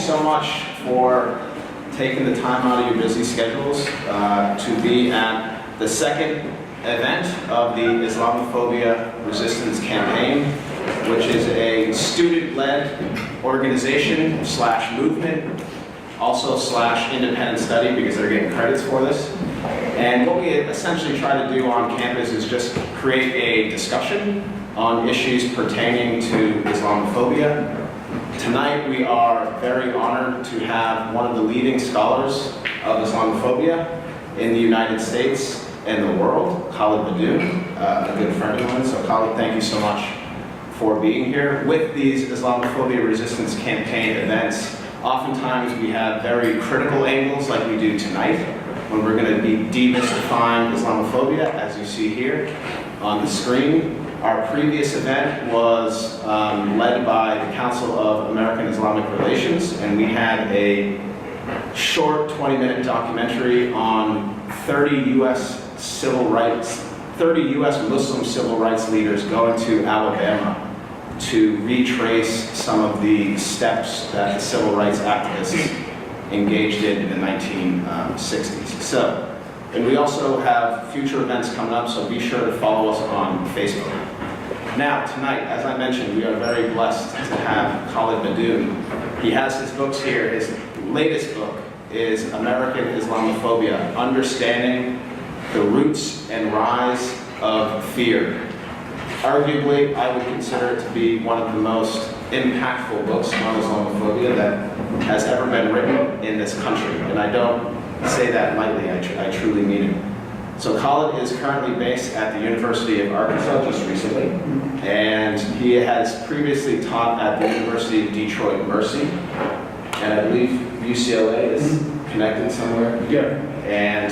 so much for taking the time out of your busy schedules to be at the second event of the Islamophobia Resistance Campaign, which is a student-led organization slash movement, also slash independent study because they're getting credits for this. And what we essentially try to do on campus is just create a discussion on issues pertaining to Islamophobia. Tonight we are very honored to have one of the leading scholars of Islamophobia in the United States and the world, Khaled, a good friend of mine. So Khaled, thank you so much for being here. With these Islamophobia Resistance Campaign events, oftentimes we have very critical angles like we do tonight, when we're going to be demystifying Islamophobia, as you see here on the screen. Our previous event was led by the Council of American Islamic Relations, and we had a short 20-minute documentary on 30 U.S. Muslim civil rights leaders going to Alabama to retrace some of the steps that the civil rights activists engaged in the 1960s. And we also have future events coming up, so be sure to follow us on Facebook. Now, tonight, as I mentioned, we are very blessed to have Khaled Beydoun. He has his books here. His latest book is American Islamophobia, Understanding the Roots and Rise of Fear. Arguably, I would consider it to be one of the most impactful books on Islamophobia that has ever been written in this country. And I don't say that lightly, I truly mean it. So Khaled is currently based at the University of Arkansas, just recently, and he has previously taught at the University of Detroit Mercy, and I believe UCLA is connected somewhere. Yeah. And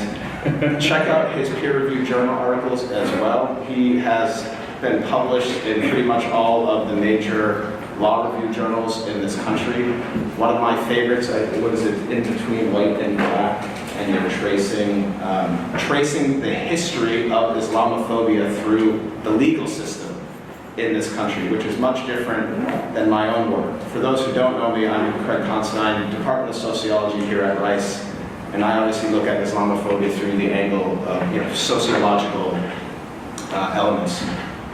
check out his peer-reviewed journal articles as well. He has been published in pretty much all of the major law review journals in this country. One of my favorites, what is it, In Between White and Black, and you're tracing the history of Islamophobia through the legal system in this country, which is much different than my own work. For those who don't know me, I'm Craig Considine, Department of Sociology here at Rice, and I obviously look at Islamophobia through the angle of sociological elements.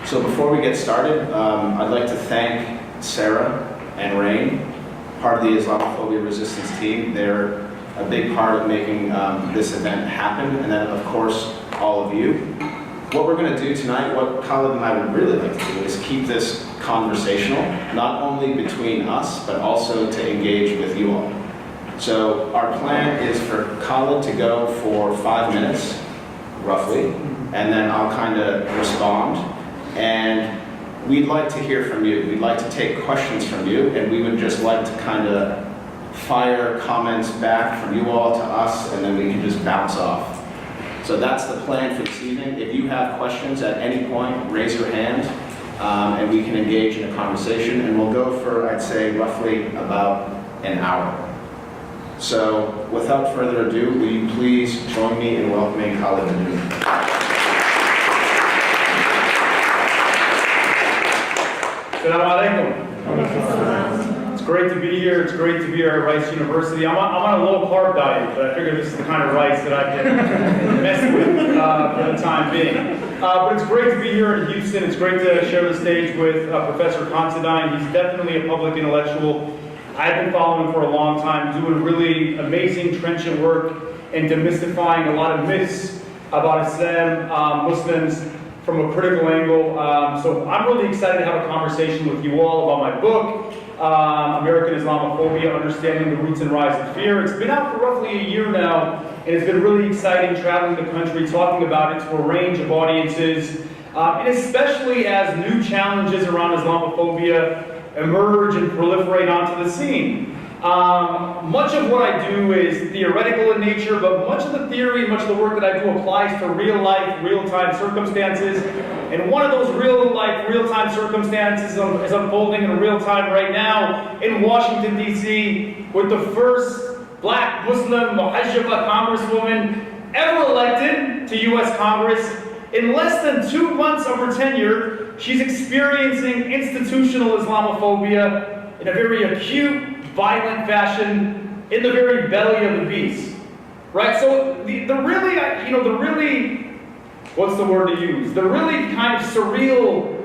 So before we get started, I'd like to thank Sarah and Rain, part of the Islamophobia resistance team. They're a big part of making this event happen, and then of course all of you. What we're going to do tonight, what Khaled and I would really like to do, is keep this conversational, not only between us, but also to engage with you all. So our plan is for Khaled to go for 5 minutes, roughly, and then I'll kind of respond. And we'd like to hear from you. We'd like to take questions from you, and we would just like to kind of fire comments back from you all to us, and then we can just bounce off. So that's the plan for this evening. If you have questions at any point, raise your hand, and we can engage in a conversation, and we'll go for, I'd say, roughly about an hour. So without further ado, will you please join me in welcoming Khaled Beydoun. Assalamu alaikum. It's great to be here. It's great to be here at Rice University. I'm on a low-carb diet, but I figure this is the kind of rice that I can mess with for the time being. But it's great to be here in Houston. It's great to share the stage with Professor Considine. He's definitely a public intellectual. I've been following him for a long time, doing really amazing, trenchant work and demystifying a lot of myths about Islam, Muslims, from a critical angle. So I'm really excited to have a conversation with you all about my book, American Islamophobia, Understanding the Roots and Rise of Fear. It's been out for roughly a year now, and it's been really exciting traveling the country, talking about it to a range of audiences, and especially as new challenges around Islamophobia emerge and proliferate onto the scene. Much of what I do is theoretical in nature, but much of the theory, much of the work that I do applies to real life, real-time circumstances. And one of those real-life, real-time circumstances is unfolding in real time right now in Washington, D.C., with the first black Muslim muhajjaba congresswoman ever elected to U.S. Congress. In less than 2 months of her tenure, she's experiencing institutional Islamophobia in a very acute, violent fashion in the very belly of the beast, right? So the really, what's the word to use? The really kind of surreal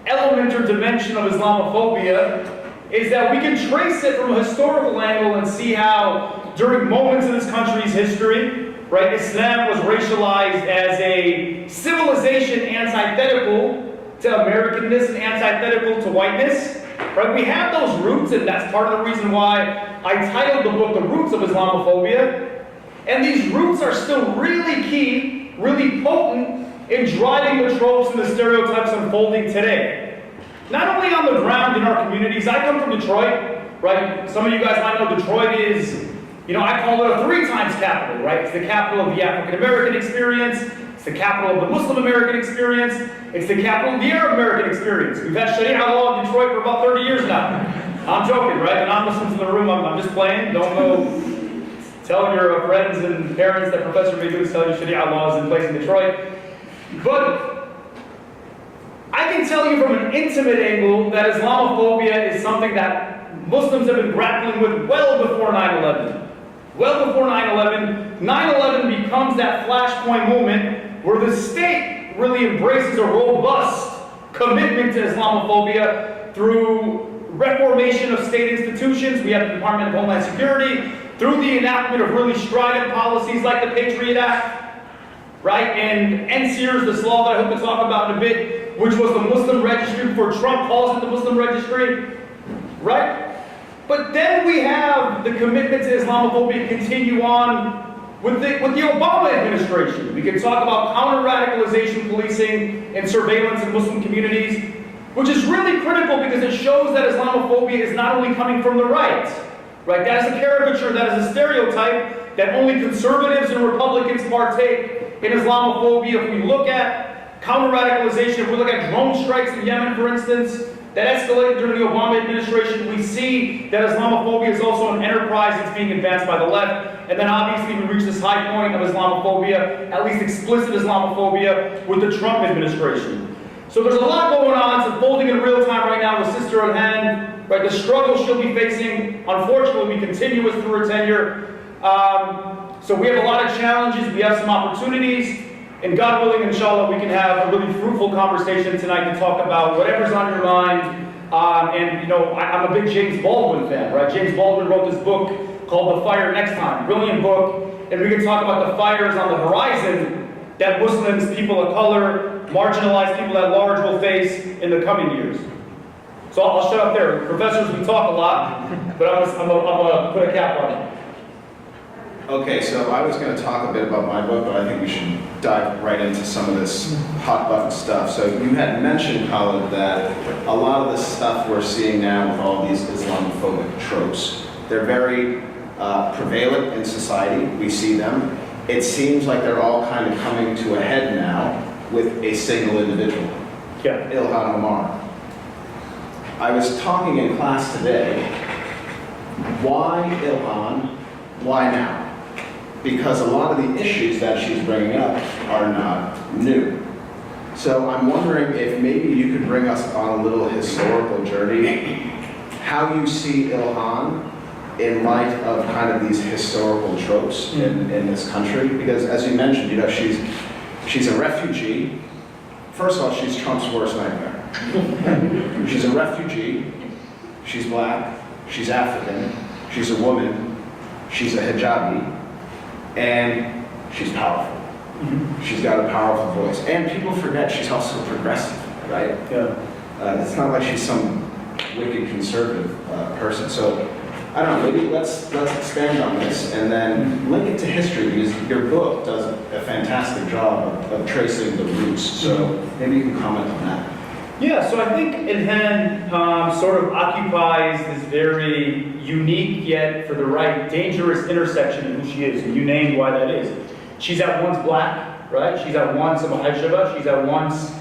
element or dimension of Islamophobia is that we can trace it from a historical angle and see how during moments in this country's history, right, Islam was racialized as a civilization antithetical to Americanness and antithetical to whiteness, right? We have those roots, and that's part of the reason why I titled the book The Roots of Islamophobia. And these roots are still really key, really potent in driving the tropes and the stereotypes unfolding today. Not only on the ground in our communities. I come from Detroit, right? Some of you guys might know Detroit is, I call it a 3 times capital, right? It's the capital of the African American experience. It's the capital of the Muslim American experience. It's the capital of the Arab American experience. We've had Sharia law in Detroit for about 30 years now. I'm joking, right? And I'm listening to the room. I'm just playing. Don't go tell your friends and parents that Professor Beydoun is telling you Sharia law is in place in Detroit. But I can tell you from an intimate angle that Islamophobia is something that Muslims have been grappling with well before 9/11. Well before 9/11. 9/11 becomes that flashpoint moment where the state really embraces a robust commitment to Islamophobia through reformation of state institutions. We have the Department of Homeland Security, through the enactment of really strident policies like the Patriot Act, right? And NSEERS, this law that I hope to talk about in a bit, which was the Muslim registry before Trump calls it the Muslim registry, right? But then we have the commitment to Islamophobia continue on with the Obama administration. We can talk about counter-radicalization policing and surveillance in Muslim communities, which is really critical because it shows that Islamophobia is not only coming from the right? That is a caricature, that is a stereotype that only conservatives and Republicans partake in Islamophobia. If we look at counter-radicalization, if we look at drone strikes in Yemen, for instance, that escalated during the Obama administration, we see that Islamophobia is also an enterprise that's being advanced by the left. And then obviously we reach this high point of Islamophobia, at least explicit Islamophobia, with the Trump administration. So there's a lot going on. It's unfolding in real time right now with Sister at hand. Right, the struggle she'll be facing, unfortunately, will be continuous through her tenure. So we have a lot of challenges. We have some opportunities. And God willing, inshallah, we can have a really fruitful conversation tonight to talk about whatever's on your mind. I'm a big James Baldwin fan, right? James Baldwin wrote this book called The Fire Next Time. Brilliant book. And we can talk about the fires on the horizon that Muslims, people of color, marginalized people at large will face in the coming years. So I'll shut up there. Professors, we talk a lot, but I'm gonna put a cap on it. Okay, so I was going to talk a bit about my book, but I think we should dive right into some of this hot button stuff. So you had mentioned, Khaled, that a lot of the stuff we're seeing now with all these Islamophobic tropes, they're very prevalent in society. We see them. It seems like they're all kind of coming to a head now with a single individual, Ilhan Omar. I was talking in class today, why Ilhan, why now? Because a lot of the issues that she's bringing up are not new. So I'm wondering if maybe you could bring us on a little historical journey, how you see Ilhan in light of kind of these historical tropes in this country. Because as you mentioned, she's a refugee. First of all, she's Trump's worst nightmare. She's a refugee, she's black, she's African, she's a woman, she's a hijabi, and she's powerful. She's got a powerful voice. And people forget she's also progressive, right? It's not like she's some wicked conservative person. So, I don't know, maybe let's expand on this and then link it to history, because your book does a fantastic job of tracing the roots. So maybe you can comment on that. Yeah, so I think Ilhan sort of occupies this very unique yet, for the right, dangerous intersection of who she is, and you named why that is. She's at once black, right? She's at once a muhajjaba. She's at once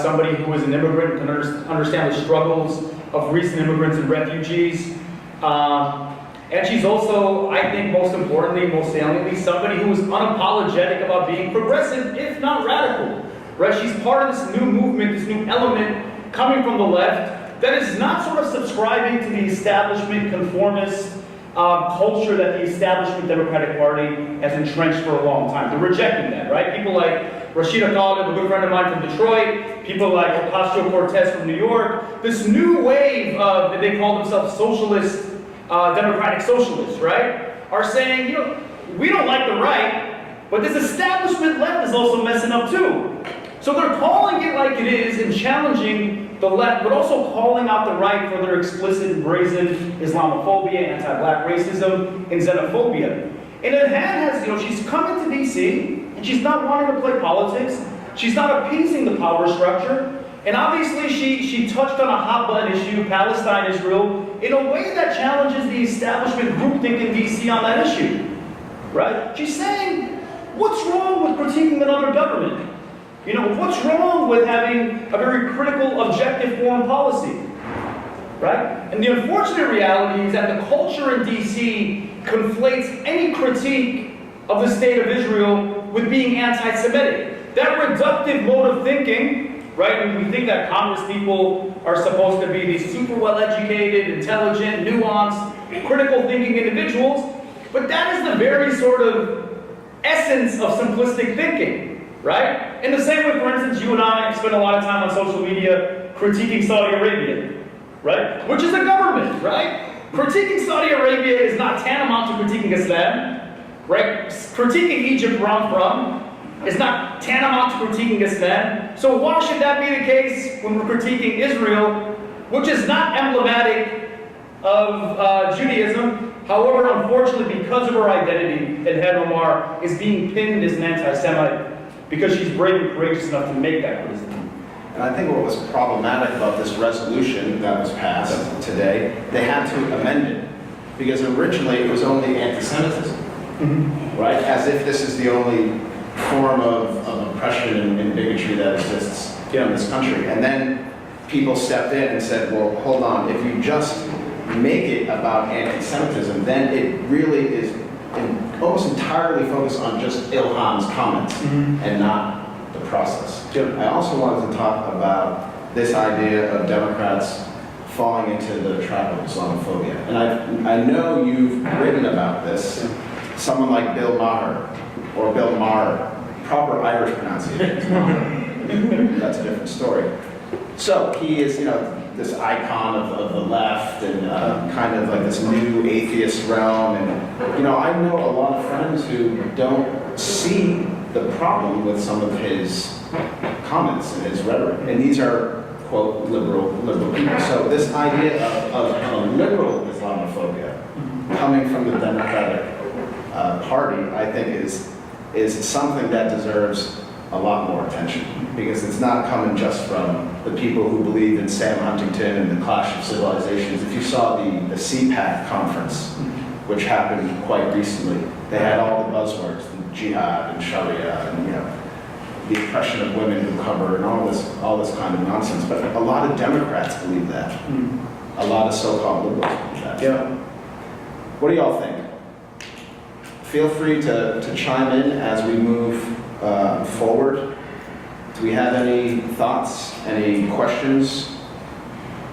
somebody who is an immigrant and can understand the struggles of recent immigrants and refugees. And she's also, I think most importantly, most saliently, somebody who is unapologetic about being progressive, if not radical. Right? She's part of this new movement, this new element coming from the left, that is not sort of subscribing to the establishment conformist culture that the establishment Democratic Party has entrenched for a long time. They're rejecting that, right? People like Rashida Khaled, a good friend of mine from Detroit, people like Ocasio-Cortez from New York, this new wave of, they call themselves socialist, democratic socialists, right? Are saying, you know, we don't like the right, but this establishment left is also messing up too. So they're calling it like it is and challenging the left, but also calling out the right for their explicit and brazen Islamophobia, anti-black racism, and xenophobia. And Ilhan has, you know, she's come into DC, and she's not wanting to play politics. She's not appeasing the power structure. And obviously she touched on a hot button issue, Palestine, Israel, in a way that challenges the establishment groupthink in DC on that issue, right? She's saying, what's wrong with critiquing another government? You know, what's wrong with having a very critical, objective foreign policy, right? And the unfortunate reality is that the culture in DC conflates any critique of the state of Israel with being anti-Semitic. That reductive mode of thinking, right? And we think that Congress people are supposed to be these super well-educated, intelligent, nuanced, critical thinking individuals, but that is the very sort of essence of simplistic thinking. Right? In the same way, for instance, you and I spend a lot of time on social media critiquing Saudi Arabia, right? Which is a government, right? Critiquing Saudi Arabia is not tantamount to critiquing Islam, right? Critiquing Egypt, where I'm from, is not tantamount to critiquing Islam. So why should that be the case when we're critiquing Israel, which is not emblematic of Judaism? However, unfortunately, because of her identity, Ilhan Omar is being pinned as an anti-Semite, because she's brave and courageous enough to make that criticism. And I think what was problematic about this resolution that was passed today, they had to amend it. Because originally it was only anti-Semitism, right? As if this is the only form of oppression and bigotry that exists in this country. And then people stepped in and said, well, hold on, if you just make it about anti-Semitism, then it really is almost entirely focused on just Ilhan's comments and not the process. I also wanted to talk about this idea of Democrats falling into the trap of Islamophobia. And I know you've written about this. Someone like Bill Maher, or Bill Maher, proper Irish pronunciation is Maher. That's a different story. So he is, you know, this icon of the left and kind of like this new atheist realm. And, you know, I know a lot of friends who don't see the problem with some of his comments and his rhetoric. And these are, quote, liberal people. So this idea of liberal Islamophobia coming from the Democratic Party, I think is something that deserves a lot more attention, because it's not coming just from the people who believe in Sam Huntington and the Clash of Civilizations. If you saw the CPAC conference, which happened quite recently, they had all the buzzwords, jihad and Sharia and, you know, the oppression of women who cover and all this kind of nonsense. But a lot of Democrats believe that. A lot of so-called liberals believe that. Yeah. What do y'all think? Feel free to chime in as we move forward. Do we have any thoughts, any questions,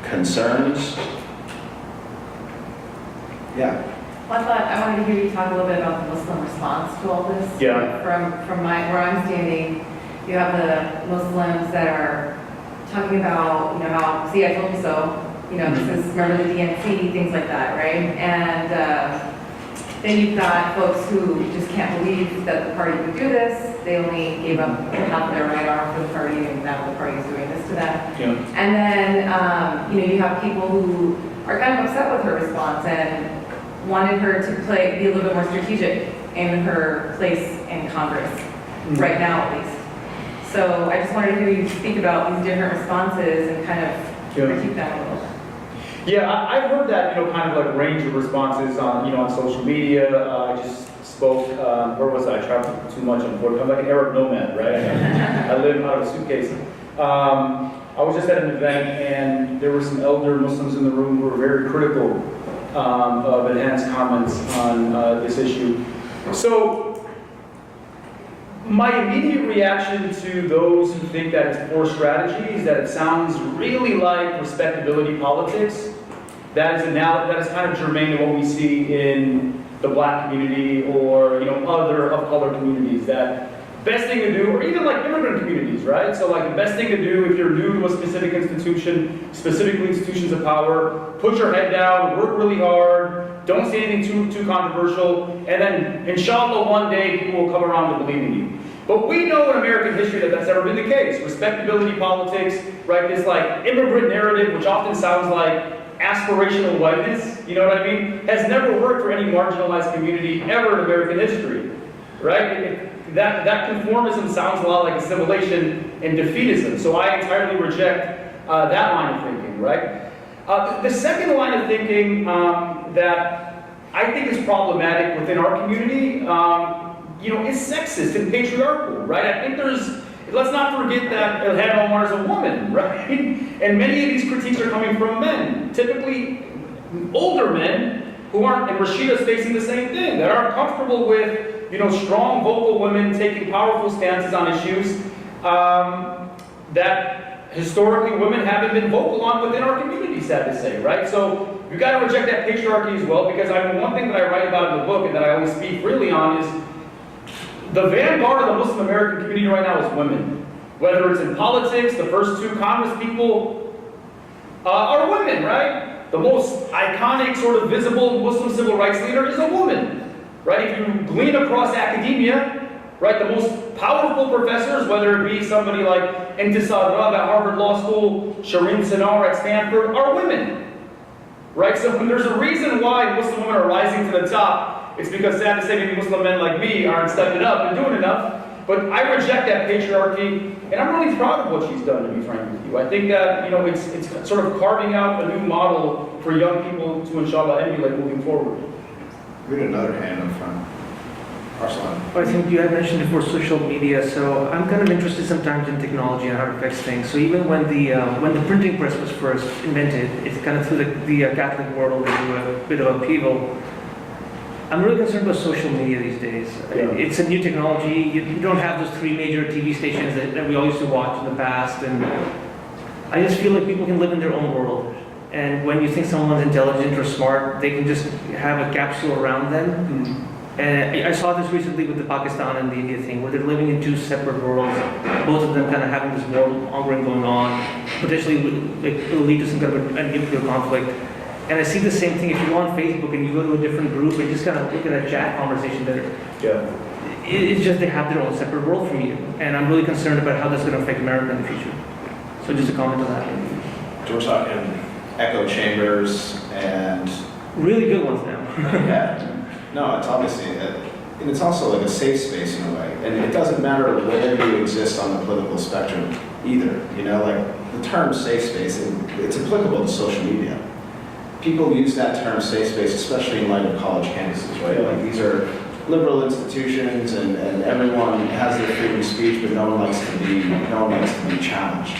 concerns? Yeah. Well, I wanted to hear you talk a little bit about the Muslim response to all this. Yeah. From where I'm standing, you have the Muslims that are talking about, you know, how, see, I told you so, you know, this is, remember the DNC, things like that, right? And then you've got folks who just can't believe that the party would do this. They only gave up half of their right arm for the party, and now the party is doing this to them. Yeah. And then, you know, you have people who are kind of upset with her response and wanted her to be a little bit more strategic in her place in Congress, right now at least. So I just wanted to hear you speak about these different responses and kind of critique them a little. Yeah, I've heard that, you know, kind of like range of responses on, you know, on social media. I just spoke, where was I? I traveled too much on board. I'm like an Arab nomad, right? I live out of a suitcase. I was just at an event and there were some elder Muslims in the room who were very critical of Ilhan's comments on this issue. So My immediate reaction to those who think that it's poor strategy is that it sounds really like respectability politics. That is kind of germane to what we see in the black community or other of color communities. That best thing to do, or even like immigrant communities, right? So like the best thing to do if you're new to a specific institution, specifically institutions of power, put your head down, work really hard, don't say anything too controversial, and then inshallah one day people will come around to believe in you. But we know in American history that that's never been the case. Respectability politics, right? This like immigrant narrative, which often sounds like aspirational whiteness, you know what I mean, has never worked for any marginalized community ever in American history, right? That conformism sounds a lot like assimilation and defeatism, so I entirely reject that line of thinking, right? The second line of thinking that I think is problematic within our community, is sexist and patriarchal, right? I think let's not forget that Ilhan Omar is a woman, right? And many of these critiques are coming from men, typically older men who aren't, and Rashida's facing the same thing, that aren't comfortable with, strong vocal women taking powerful stances on issues that historically women haven't been vocal on within our community, sad to say, right? So you got to reject that patriarchy as well, because one thing that I write about in the book and that I always speak freely on is the vanguard of the Muslim American community right now is women. Whether it's in politics, the first two Congress people are women, right? The most iconic, sort of visible Muslim civil rights leader is a woman, right? If you glean across academia, right, the most powerful professors, whether it be somebody like Intisar Rab at Harvard Law School, Shireen Sinar at Stanford, are women, right? So when there's a reason why Muslim women are rising to the top, it's because, sad to say, maybe Muslim men like me aren't stepping up and doing enough. But I reject that patriarchy, and I'm really proud of what she's done, to be frank with you. I think that, it's sort of carving out a new model for young people to, inshallah, emulate moving forward. We had another hand up front. Arslan. I think you had mentioned before social media, so I'm kind of interested sometimes in technology and how it affects things. So even when the printing press was first invented, it kind of threw the Catholic world into a bit of upheaval. I'm really concerned about social media these days. Yeah. It's a new technology. You don't have those three major TV stations that we all used to watch in the past, and I just feel like people can live in their own world. And when you think someone's intelligent or smart, they can just have a capsule around them. Mm-hmm. And I saw this recently with the Pakistan and the India thing, where they're living in two separate worlds, both of them kind of having this war mongering going on, potentially it will lead to some kind of a nuclear conflict. And I see the same thing if you go on Facebook and you go to a different group and just kind of look at a chat conversation there. Yeah. It's just they have their own separate world from you. And I'm really concerned about how that's going to affect America in the future. So just a comment on that. We're talking echo chambers and... Really good ones now. Yeah. No, it's obviously, and it's also like a safe space in a way. And it doesn't matter where you exist on the political spectrum either. Like the term safe space, it's applicable to social media. People use that term safe space, especially in light of college campuses, right? Like these are liberal institutions, and everyone has their freedom of speech, but no one likes to be challenged.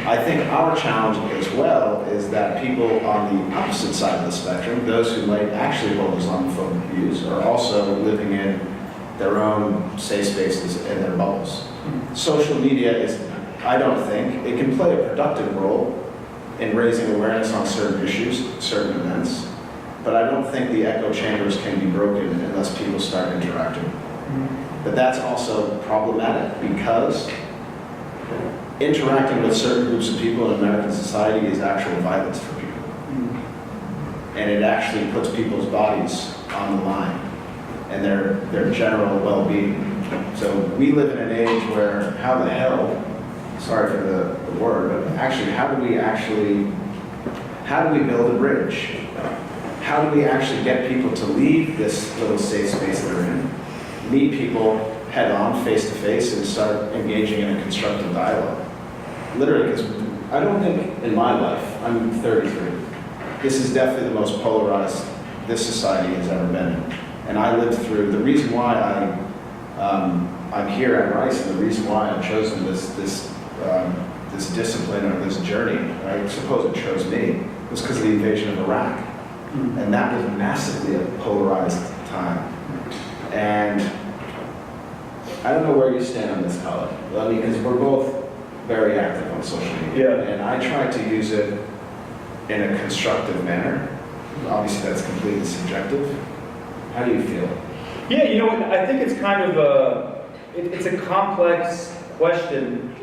I think our challenge as well is that people on the opposite side of the spectrum, those who might actually hold Islamophobic views, are also living in their own safe spaces and their bubbles. Social media is, I don't think, it can play a productive role in raising awareness on certain issues, certain events, but I don't think the echo chambers can be broken unless people start interacting. But that's also problematic because interacting with certain groups of people in American society is actual violence for people. And it actually puts people's bodies on the line and their general well-being. So we live in an age where how the hell, sorry for the word, but how do we build a bridge? How do we actually get people to leave this little safe space they're in, meet people head on, face to face, and start engaging in a constructive dialogue? Literally, because I don't think in my life, I'm 33, this is definitely the most polarized this society has ever been in. And I lived through, the reason why I'm here at Rice and the reason why I've chosen this discipline or this journey, right? I suppose it chose me, was because of the invasion of Iraq. And that was massively a polarized time. And I don't know where you stand on this, Khaled. I mean, because we're both very active on social media. Yeah. And I try to use it in a constructive manner. Obviously, that's completely subjective. How do you feel? Yeah, you know, I think it's kind of it's a complex question,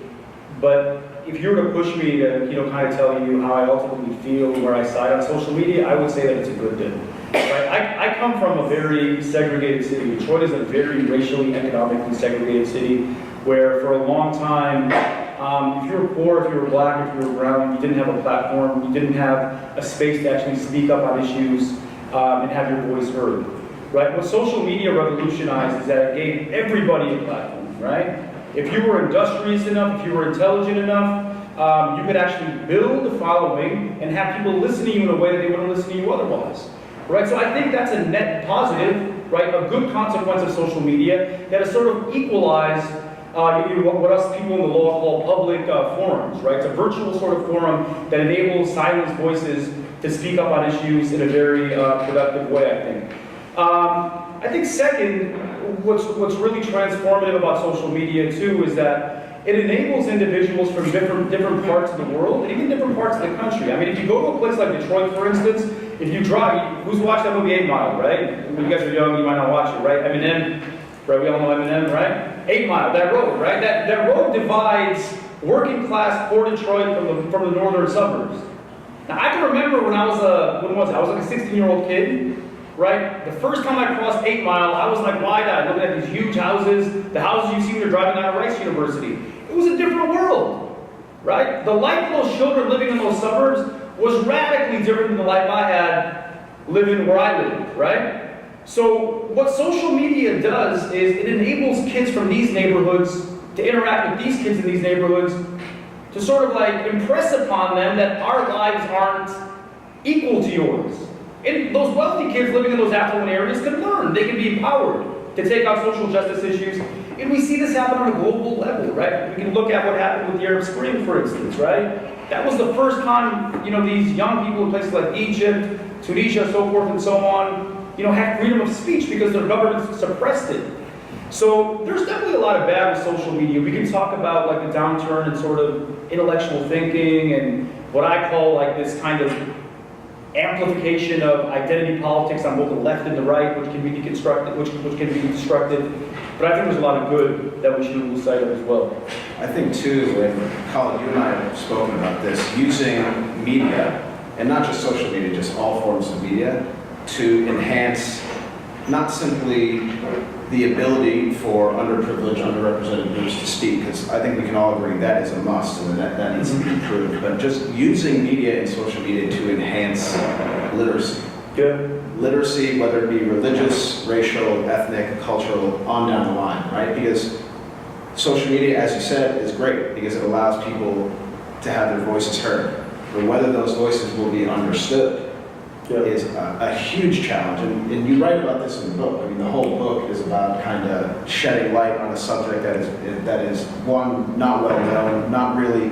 but if you were to push me to, you know, kind of tell you how I ultimately feel, where I side on social media, I would say that it's a good thing. Right? I come from a very segregated city. Detroit is a very racially, economically segregated city, where for a long time, if you were poor, if you were black, if you were brown, you didn't have a platform, you didn't have a space to actually speak up on issues and have your voice heard. Right? What social media revolutionized is that it gave everybody a platform, right? If you were industrious enough, if you were intelligent enough, you could actually build a following and have people listen to you in a way that they wouldn't listen to you otherwise. Right? So I think that's a net positive, right? A good consequence of social media that has sort of equalized what us people in the law call public forums, right? It's a virtual sort of forum that enables silenced voices to speak up on issues in a very productive way, I think. I think second, what's really transformative about social media too is that it enables individuals from different parts of the world and even different parts of the country. I mean, if you go to a place like Detroit, for instance, if you drive, who's watched that movie 8 Mile, right? When you guys are young, you might not watch it, right? Eminem, right? We all know Eminem, right? 8 Mile, that road, right? That road divides working class poor Detroit from the northern suburbs. Now, I can remember when I was I was like a 16-year-old kid, right? The first time I crossed 8 Mile, I was like wide-eyed, looking at these huge houses, the houses you see when you're driving out of Rice University. It was a different world, right? The life of those children living in those suburbs was radically different than the life I had living where I lived, right? So what social media does is it enables kids from these neighborhoods to interact with these kids in these neighborhoods to sort of like impress upon them that our lives aren't equal to yours. And those wealthy kids living in those affluent areas can learn. They can be empowered to take on social justice issues. And we see this happen on a global level, right? We can look at what happened with the Arab Spring, for instance, right? That was the first time, you know, these young people in places like Egypt, Tunisia, so forth and so on, you know, had freedom of speech because their governments suppressed it. So there's definitely a lot of bad with social media. We can talk about like the downturn in sort of intellectual thinking and what I call like this kind of amplification of identity politics on both the left and the right, which can be deconstructed, which can be destructed. But I think there's a lot of good that we shouldn't lose sight of as well. I think too, and Khaled, you and I have spoken about this, using media, and not just social media, just all forms of media, to enhance not simply the ability for underprivileged, underrepresented groups to speak, because I think we can all agree that is a must and that needs to be improved, but just using media and social media to enhance literacy. Yeah. Literacy, whether it be religious, racial, ethnic, cultural, on down the line, right? Because social media, as you said, is great because it allows people to have their voices heard. But whether those voices will be understood is a huge challenge. And you write about this in the book. I mean, the whole book is about kind of shedding light on a subject that is one, not well known, not really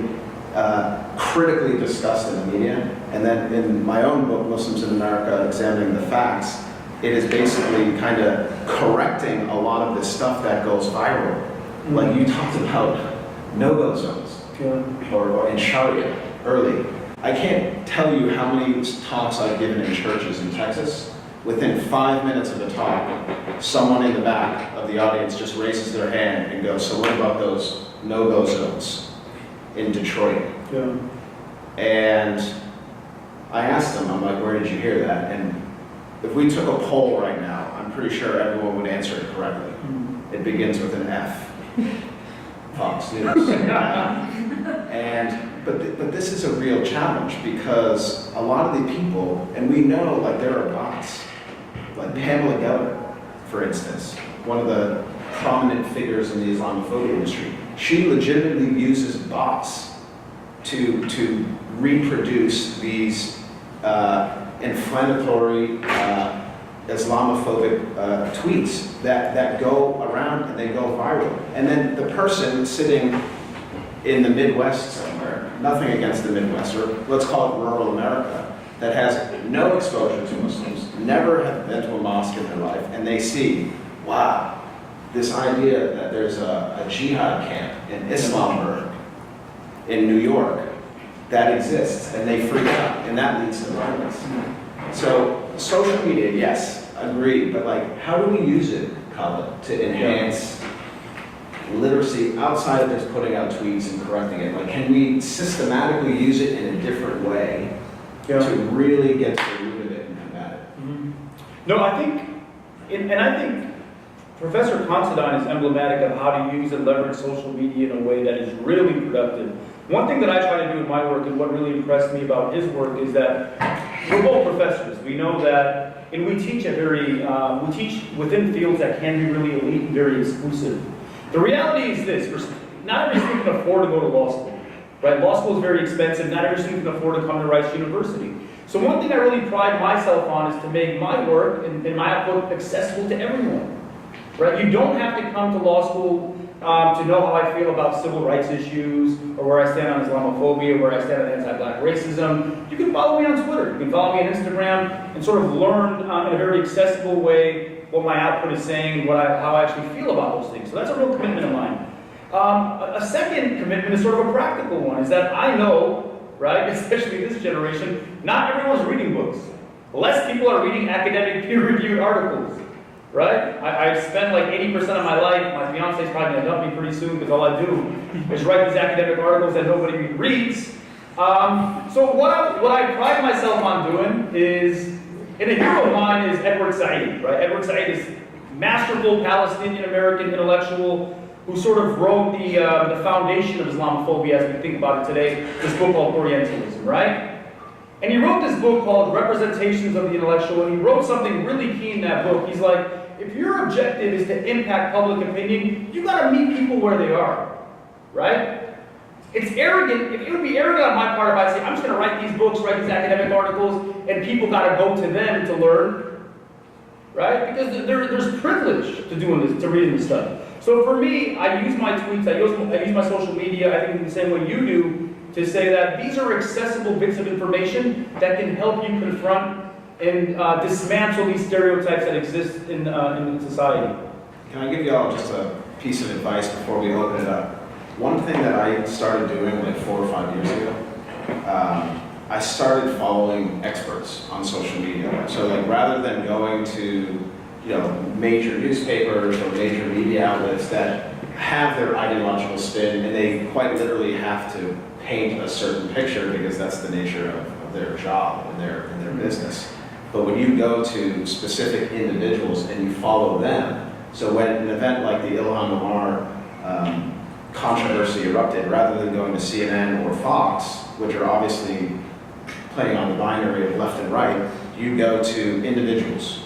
critically discussed in the media. And then in my own book, Muslims in America, Examining the Facts, it is basically kind of correcting a lot of this stuff that goes viral. Mm-hmm. Like you talked about no-go zones, or in Sharia early. I can't tell you how many talks I've given in churches in Texas. Within 5 minutes of the talk, someone in the back of the audience just raises their hand and goes, so what about those no-go zones in Detroit? Yeah. And I asked them, I'm like, where did you hear that? And if we took a poll right now, I'm pretty sure everyone would answer it correctly. Mm-hmm. It begins with an F. Fox News. But this is a real challenge because a lot of the people, and we know like there are bots, like Pamela Geller, for instance, one of the prominent figures in the Islamophobia industry. She legitimately uses bots to reproduce these inflammatory Islamophobic tweets that go around and they go viral. And then the person sitting in the Midwest somewhere, nothing against the Midwest, or let's call it rural America, that has no exposure to Muslims, never have been to a mosque in their life, and they see, wow, this idea that there's a jihad camp in Islamburg, in New York, that exists, and they freak out, and that leads to violence. So social media, yes, agreed, but like, how do we use it, Khaled, to enhance literacy outside of just putting out tweets and correcting it? Like, can we systematically use it in a different way to really get to the root of it and combat it? No, I think, and I think Professor Considine is emblematic of how to use and leverage social media in a way that is really productive. One thing that I try to do in my work, and what really impressed me about his work, is that we're both professors. We know that, and we teach we teach within fields that can be really elite and very exclusive. The reality is this: not every student can afford to go to law school, right? Law school is very expensive. Not every student can afford to come to Rice University. So one thing I really pride myself on is to make my work and my output accessible to everyone, right? You don't have to come to law school to know how I feel about civil rights issues, or where I stand on Islamophobia, where I stand on anti-black racism. You can follow me on Twitter, you can follow me on Instagram, and sort of learn in a very accessible way what my output is saying and how I actually feel about those things. So that's a real commitment of mine. A second commitment is sort of a practical one, is that I know, right, especially this generation, not everyone's reading books. Less people are reading academic peer-reviewed articles. Right? I've spent like 80% of my life, my fiance's probably gonna dump me pretty soon because all I do is write these academic articles that nobody reads. So what I pride myself on doing is, and a hero of mine is Edward Said, right? Edward Said is a masterful Palestinian American intellectual who sort of wrote the foundation of Islamophobia as we think about it today, this book called Orientalism, right? And he wrote this book called Representations of the Intellectual, and he wrote something really key in that book. He's like, if your objective is to impact public opinion, you gotta meet people where they are, right? It's arrogant, it would be arrogant on my part if I say, I'm just gonna write these books, write these academic articles, and people gotta go to them to learn, right? Because there's privilege to doing this, to reading this stuff. So for me, I use my tweets, I use my social media, I think in the same way you do, to say that these are accessible bits of information that can help you confront and dismantle these stereotypes that exist in society. Can I give you all just a piece of advice before we open it up? One thing that I started doing like 4 or 5 years ago, I started following experts on social media. So like rather than going to major newspapers or major media outlets that have their ideological spin and they quite literally have to paint a certain picture because that's the nature of their job and their business. But when you go to specific individuals and you follow them, so when an event like the Ilhan Omar controversy erupted, rather than going to CNN or Fox, which are obviously playing on the binary of left and right, you go to individuals,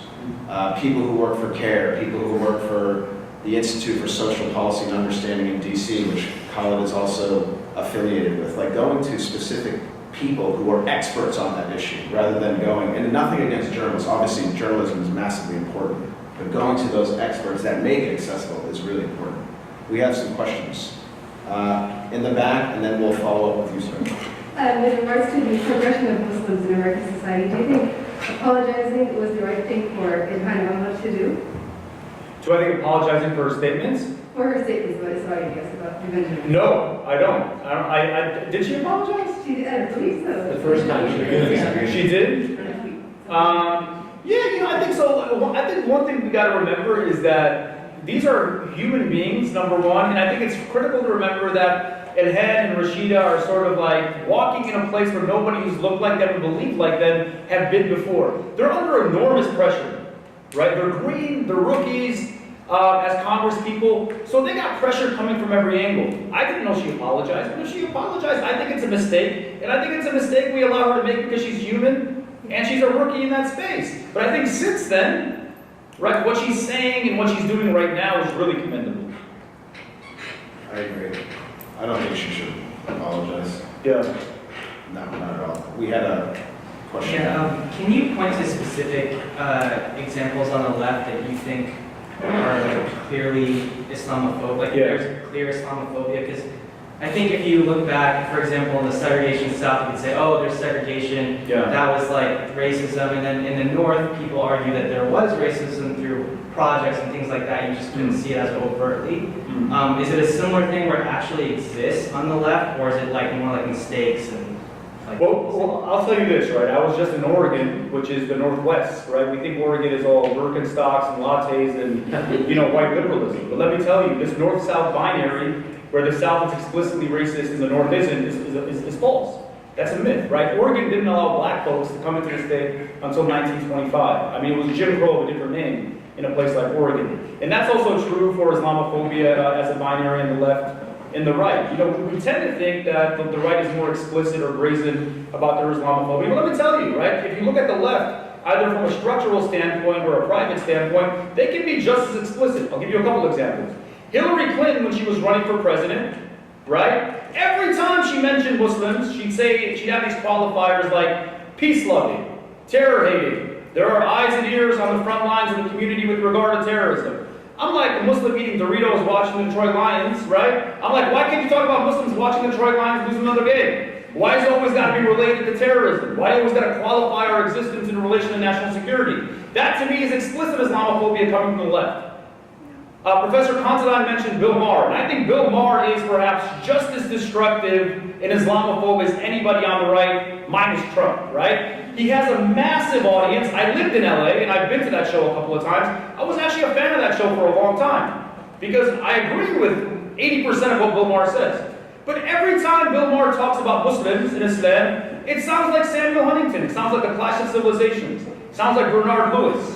people who work for CARE, people who work for the Institute for Social Policy and Understanding in DC, which Khaled is also affiliated with, like going to specific people who are experts on that issue, rather than going, and nothing against journalists, obviously journalism is massively important, but going to those experts that make it accessible is really important. We have some questions in the back, and then we'll follow up with you, sir. With regards to the progression of Muslims in American society, do you think apologizing was the right thing for Ilhan Omar to do? Do I think apologizing for her statements? For her statements, but it's already guess about prevention. No, I don't. Did she apologize? She did, I believe so. The first time she did. She did? Yeah, I think so. I think one thing we got to remember is that these are human beings, number one, and I think it's critical to remember that Ilhan and Rashida are sort of like walking in a place where nobody who's looked like them and believed like them have been before. They're under enormous pressure, right? They're green, they're rookies as Congress people, so they got pressure coming from every angle. I didn't know she apologized, but if she apologized, I think it's a mistake, and I think it's a mistake we allow her to make because she's human, and she's a rookie in that space. But I think since then, right, what she's saying and what she's doing right now is really commendable. I agree. I don't think she should apologize. Yeah. No, not at all. We had a question. Yeah, can you point to specific examples on the left that you think are like clearly Islamophobic? Like Yeah. there's clear Islamophobia, because I think if you look back, for example, in the segregation South, you could say, oh, there's segregation, Yeah. that was like racism, and then in the North, people argue that there was racism through projects and things like that, you just couldn't see it as overtly. Is it a similar thing where it actually exists on the left, or is it like more like mistakes and like? Well, I'll tell you this, right? I was just in Oregon, which is the Northwest, right? We think Oregon is all Birkenstocks and lattes and, white liberalism. But let me tell you, this North-South binary, where the South is explicitly racist and the North isn't, is false. That's a myth, right? Oregon didn't allow black folks to come into the state until 1925. I mean, it was Jim Crow of a different name in a place like Oregon. And that's also true for Islamophobia as a binary in the left and the right. We tend to think that the right is more explicit or brazen about their Islamophobia. But let me tell you, right? If you look at the left, either from a structural standpoint or a private standpoint, they can be just as explicit. I'll give you a couple examples. Hillary Clinton, when she was running for president, right? Every time she mentioned Muslims, she'd have these qualifiers like peace-loving, terror-hating. There are eyes and ears on the front lines of the community with regard to terrorism. I'm like a Muslim eating Doritos watching the Detroit Lions, right? I'm like, why can't you talk about Muslims watching the Detroit Lions lose another game? Why is it always got to be related to terrorism? Why always got to qualify our existence in relation to national security? That to me is explicit Islamophobia coming from the left. Professor Considine mentioned Bill Maher, and I think Bill Maher is perhaps just as destructive and Islamophobe as anybody on the right, minus Trump, right? He has a massive audience. I lived in LA, and I've been to that show a couple of times. I was actually a fan of that show for a long time, because I agree with 80% of what Bill Maher says. But every time Bill Maher talks about Muslims in Islam, it sounds like Samuel Huntington. It sounds like A Clash of Civilizations. It sounds like Bernard Lewis.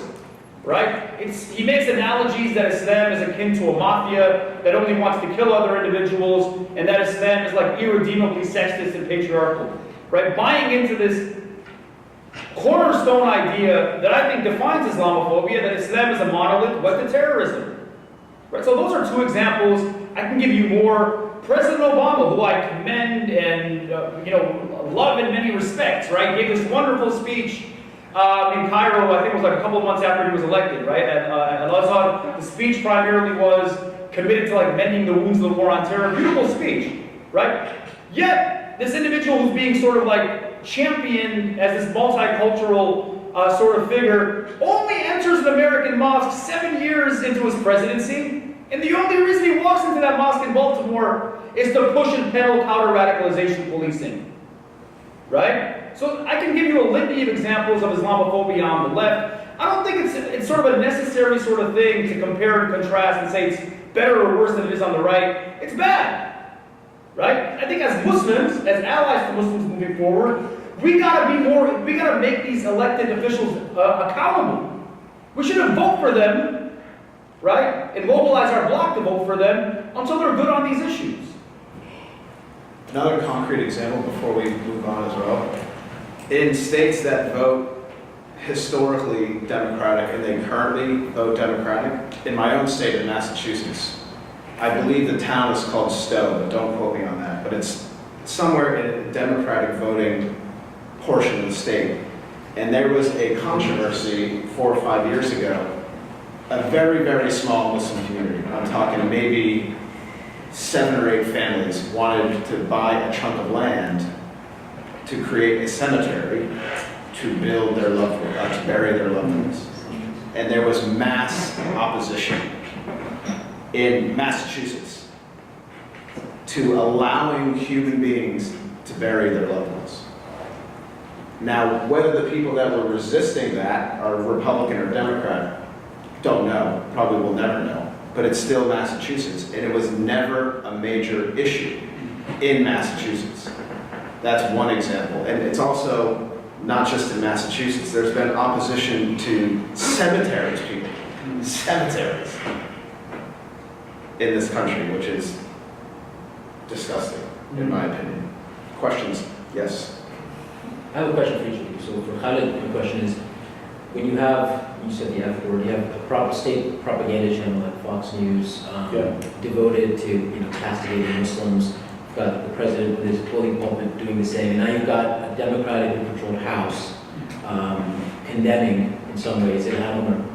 Right? He makes analogies that Islam is akin to a mafia that only wants to kill other individuals, and that Islam is like irredeemably sexist and patriarchal. Right? Buying into this cornerstone idea that I think defines Islamophobia, that Islam is a monolith, what the terrorism. Right? So those are two examples. I can give you more. President Obama, who I commend and love in many respects, right, gave this wonderful speech in Cairo, I think it was like a couple of months after he was elected, right? At Al-Azhar, the speech primarily was committed to like mending the wounds of the war on terror. Beautiful speech, right? Yet, this individual who's being sort of like championed as this multicultural sort of figure only enters an American mosque 7 years into his presidency, and the only reason he walks into that mosque in Baltimore is to push and peddle counter-radicalization policing, right? So I can give you a litany of examples of Islamophobia on the left. I don't think it's sort of a necessary sort of thing to compare and contrast and say it's better or worse than it is on the right. It's bad, right? I think as Muslims, as allies to Muslims moving forward, we gotta make these elected officials accountable. We shouldn't vote for them, right? And mobilize our bloc to vote for them until they're good on these issues. Another concrete example before we move on as well. In states that vote historically Democratic and they currently vote Democratic, in my own state of Massachusetts, I believe the town is called Stowe, but don't quote me on that, but it's somewhere in a Democratic voting portion of the state. And there was a controversy 4 or 5 years ago, a very, very small Muslim community. I'm talking maybe 7 or 8 families wanted to buy a chunk of land to create a cemetery to build their loved ones, to bury their loved ones. And there was mass opposition in Massachusetts to allowing human beings to bury their loved ones. Now, whether the people that were resisting that are Republican or Democrat, don't know, probably will never know, but it's still Massachusetts, and it was never a major issue in Massachusetts. That's one example. And it's also not just in Massachusetts. There's been opposition to cemeteries, people. Cemeteries in this country, which is disgusting, in my opinion. Questions? Yes? I have a question for each of you. So for Khaled, the question is, when you have, you said the F word, you have a state propaganda channel like Fox News devoted to castigating Muslims. You've got the president with his bully pulpit doing the same. And now you've got a democratically controlled House condemning, in some ways, Islam.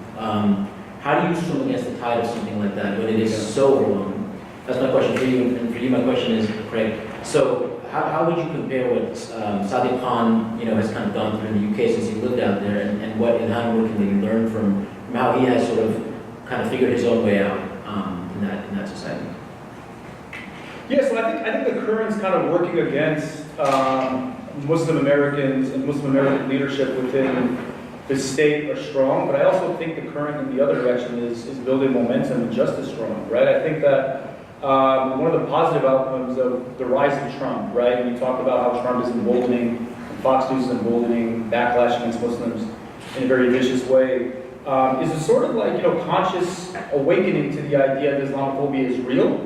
How do you swim against the tide of something like that when it is so overwhelming? That's my question for you, and for you, my question is, Craig, so how would you compare what Sadiq Khan, has kind of gone through in the UK since he lived out there, and what and how can they learn from how he has sort of kind of figured his own way out in that society? Yeah, so I think the current's kind of working against Muslim Americans and Muslim American leadership within the state are strong, but I also think the current in the other direction is building momentum and just as strong, right? I think that one of the positive outcomes of the rise of Trump, right? And you talked about how Trump is emboldening, Fox News is emboldening backlash against Muslims in a very vicious way, is a sort of like, conscious awakening to the idea that Islamophobia is real,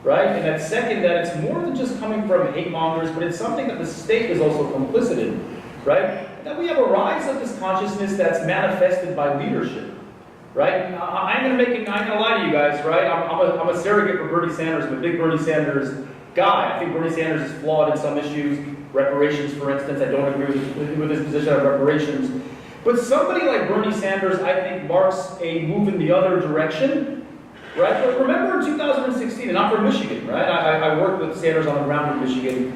right? And that second, that it's more than just coming from hate mongers, but it's something that the state is also complicit in, right? That we have a rise of this consciousness that's manifested by leadership, right? I'm not gonna lie to you guys, right? I'm a surrogate for Bernie Sanders. I'm a big Bernie Sanders guy. I think Bernie Sanders is flawed in some issues, reparations, for instance. I don't agree with his position on reparations. But somebody like Bernie Sanders, I think, marks a move in the other direction, right? But remember in 2016, and I'm from Michigan, right? I worked with Sanders on the ground in Michigan.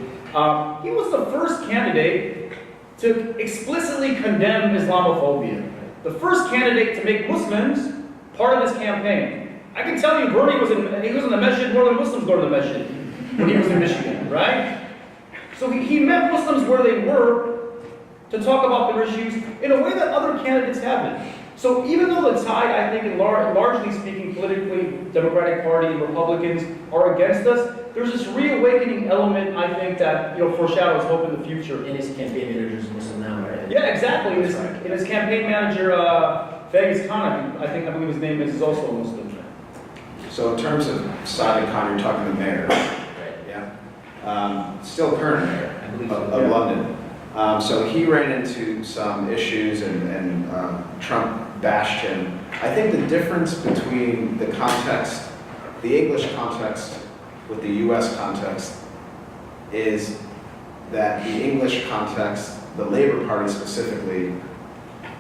He was the first candidate to explicitly condemn Islamophobia. The first candidate to make Muslims part of his campaign. I can tell you, Bernie was in the masjid more than Muslims go to the masjid when he was in Michigan, right? So he met Muslims where they were to talk about their issues in a way that other candidates haven't. So even though the tide, I think, largely speaking, politically, Democratic Party and Republicans are against us, there's this reawakening element, I think, that foreshadows hope in the future. And his campaign manager is Muslim now, right? Yeah, exactly. And his campaign manager, Faiz Khan, I believe his name is also a Muslim. So in terms of Sadiq Khan, you're talking the mayor, Right. yeah? Still current mayor I believe of so, yeah. London. So he ran into some issues and Trump bashed him. I think the difference between the context, the English context with the US context, is that the English context, the Labour Party specifically,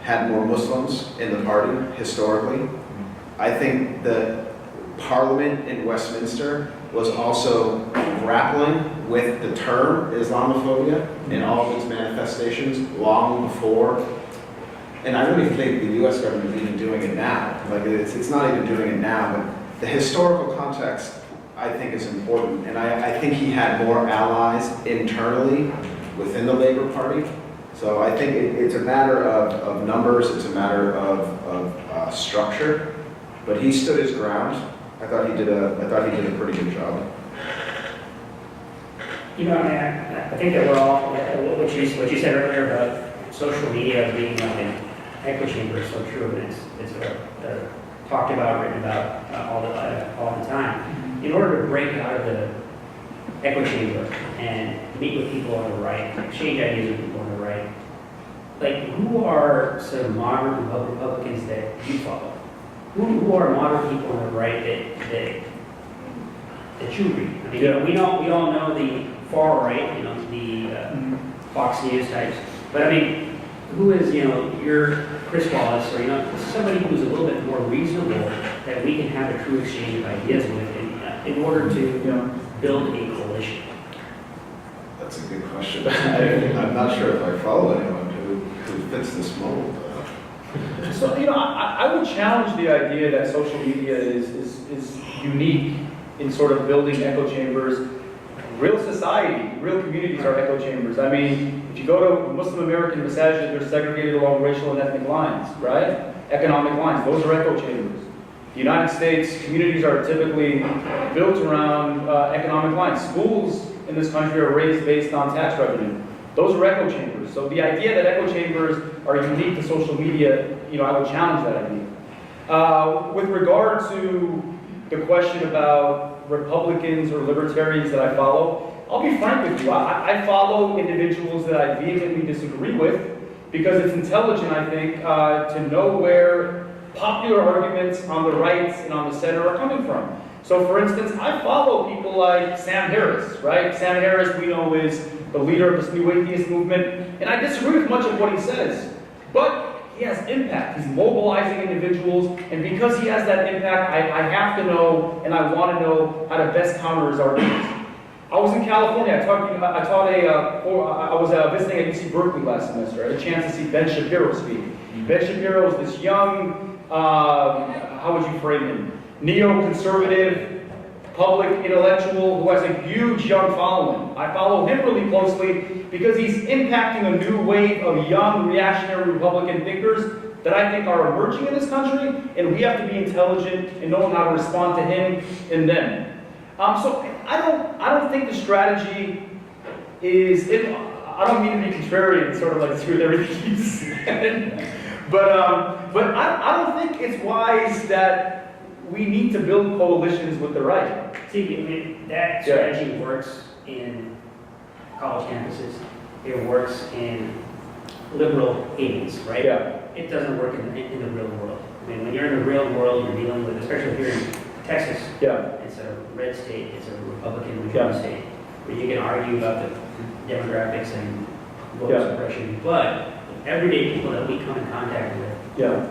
had more Muslims in the party historically. I think the Parliament in Westminster was also grappling with the term Islamophobia in all of its manifestations long before. And I really think the US government is even doing it now. Like it's not even doing it now, but the historical context, I think, is important. And I think he had more allies internally within the Labour Party. So I think it's a matter of numbers, it's a matter of structure. But he stood his ground. I thought he did a pretty good job. I think that we're all, what you said earlier about social media being like an echo chamber is so true, and it's talked about, written about all the time. In order to break out of the echo chamber and meet with people on the right, exchange ideas with people on the right, like who are some modern Republicans that you follow? Who are modern people on the right that you read? I mean, we all know the far right, the Fox News types, but I mean, who is your Chris Wallace, or somebody who's a little bit more reasonable that we can have a true exchange of ideas with in order to build a coalition? That's a good question. I'm not sure if I follow anyone who fits this mold. So, I would challenge the idea that social media is unique in sort of building echo chambers. Real society, real communities are echo chambers. I mean, if you go to Muslim American masajid, they're segregated along racial and ethnic lines, right? Economic lines, those are echo chambers. The United States, communities are typically built around economic lines. Schools in this country are raised based on tax revenue. Those are echo chambers. So the idea that echo chambers are unique to social media, I would challenge that idea. With regard to the question about Republicans or libertarians that I follow, I'll be frank with you. I follow individuals that I vehemently disagree with because it's intelligent, I think, to know where popular arguments on the right and on the center are coming from. So, for instance, I follow people like Sam Harris, right? Sam Harris, we know, is the leader of this new atheist movement, and I disagree with much of what he says. But he has impact. He's mobilizing individuals, and because he has that impact, I have to know, and I want to know how to best counter his arguments. I was in California. I was visiting at UC Berkeley last semester. I had a chance to see Ben Shapiro speak. Ben Shapiro is this young, how would you frame him? Neoconservative, public intellectual who has a huge young following. I follow him really closely because he's impacting a new wave of young reactionary Republican thinkers that I think are emerging in this country, and we have to be intelligent and know how to respond to him and them. So I don't think the strategy is. I don't mean to be contrarian, sort of like with everything you said, but I don't think it's wise that we need to build coalitions with the right. See, I mean, that strategy works in college campuses. It works in liberal havens, right? Yeah. It doesn't work in the real world. I mean, when you're in the real world, you're dealing with, especially here in Texas, Yeah. it's a red state, it's a Republican majority state, where you can argue about the demographics and voter suppression, but everyday people that we come in contact with Yeah.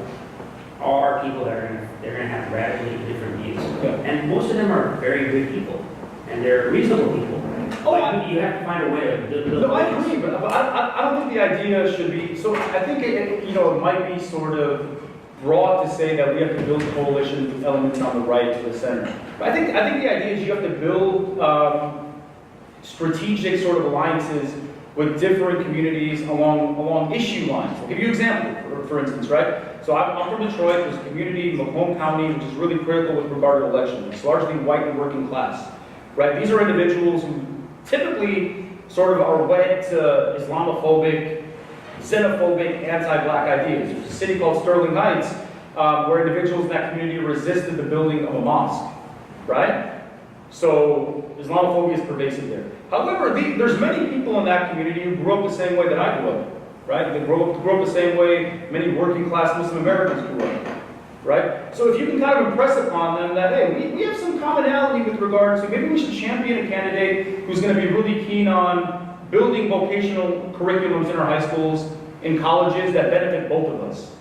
are people that they're going to have radically different views. Yeah. And most of them are very good people, and they're reasonable people. Oh, But you have to find a way to build. No, I agree, but I don't think the idea should be, so I think it might be sort of broad to say that we have to build coalitions with elements on the right to the center. But I think the idea is you have to build strategic sort of alliances with different communities along issue lines. I'll give you an example, for instance, right? So I'm from Detroit. There's a community in Macomb County which is really critical with regard to elections. It's largely white and working class, right? These are individuals who typically sort of are wed to Islamophobic, xenophobic, anti-black ideas. There's a city called Sterling Heights where individuals in that community resisted the building of a mosque, right? So Islamophobia is pervasive there. However, there's many people in that community who grew up the same way that I grew up, right? They grew up the same way many working class Muslim Americans grew up, right? So if you can kind of impress upon them that, hey, we have some commonality with regard to, maybe we should champion a candidate who's going to be really keen on building vocational curriculums in our high schools, in colleges that benefit both of us,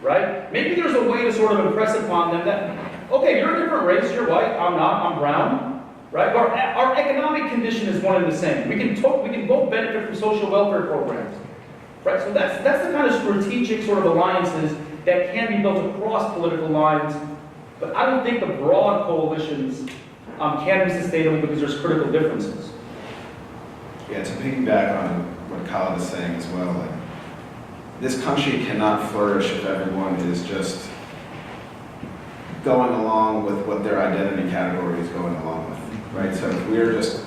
right? Maybe there's a way to sort of impress upon them that, okay, you're a different race, you're white, I'm not, I'm brown, right? Our economic condition is one and the same. We can both benefit from social welfare programs, right? So that's the kind of strategic sort of alliances that can be built across political lines. But I don't think the broad coalitions can be sustainable because there's critical differences. Yeah, to piggyback on what Khaled is saying as well, like, this country cannot flourish if everyone is just going along with what their identity category is going along with, right? So if we're just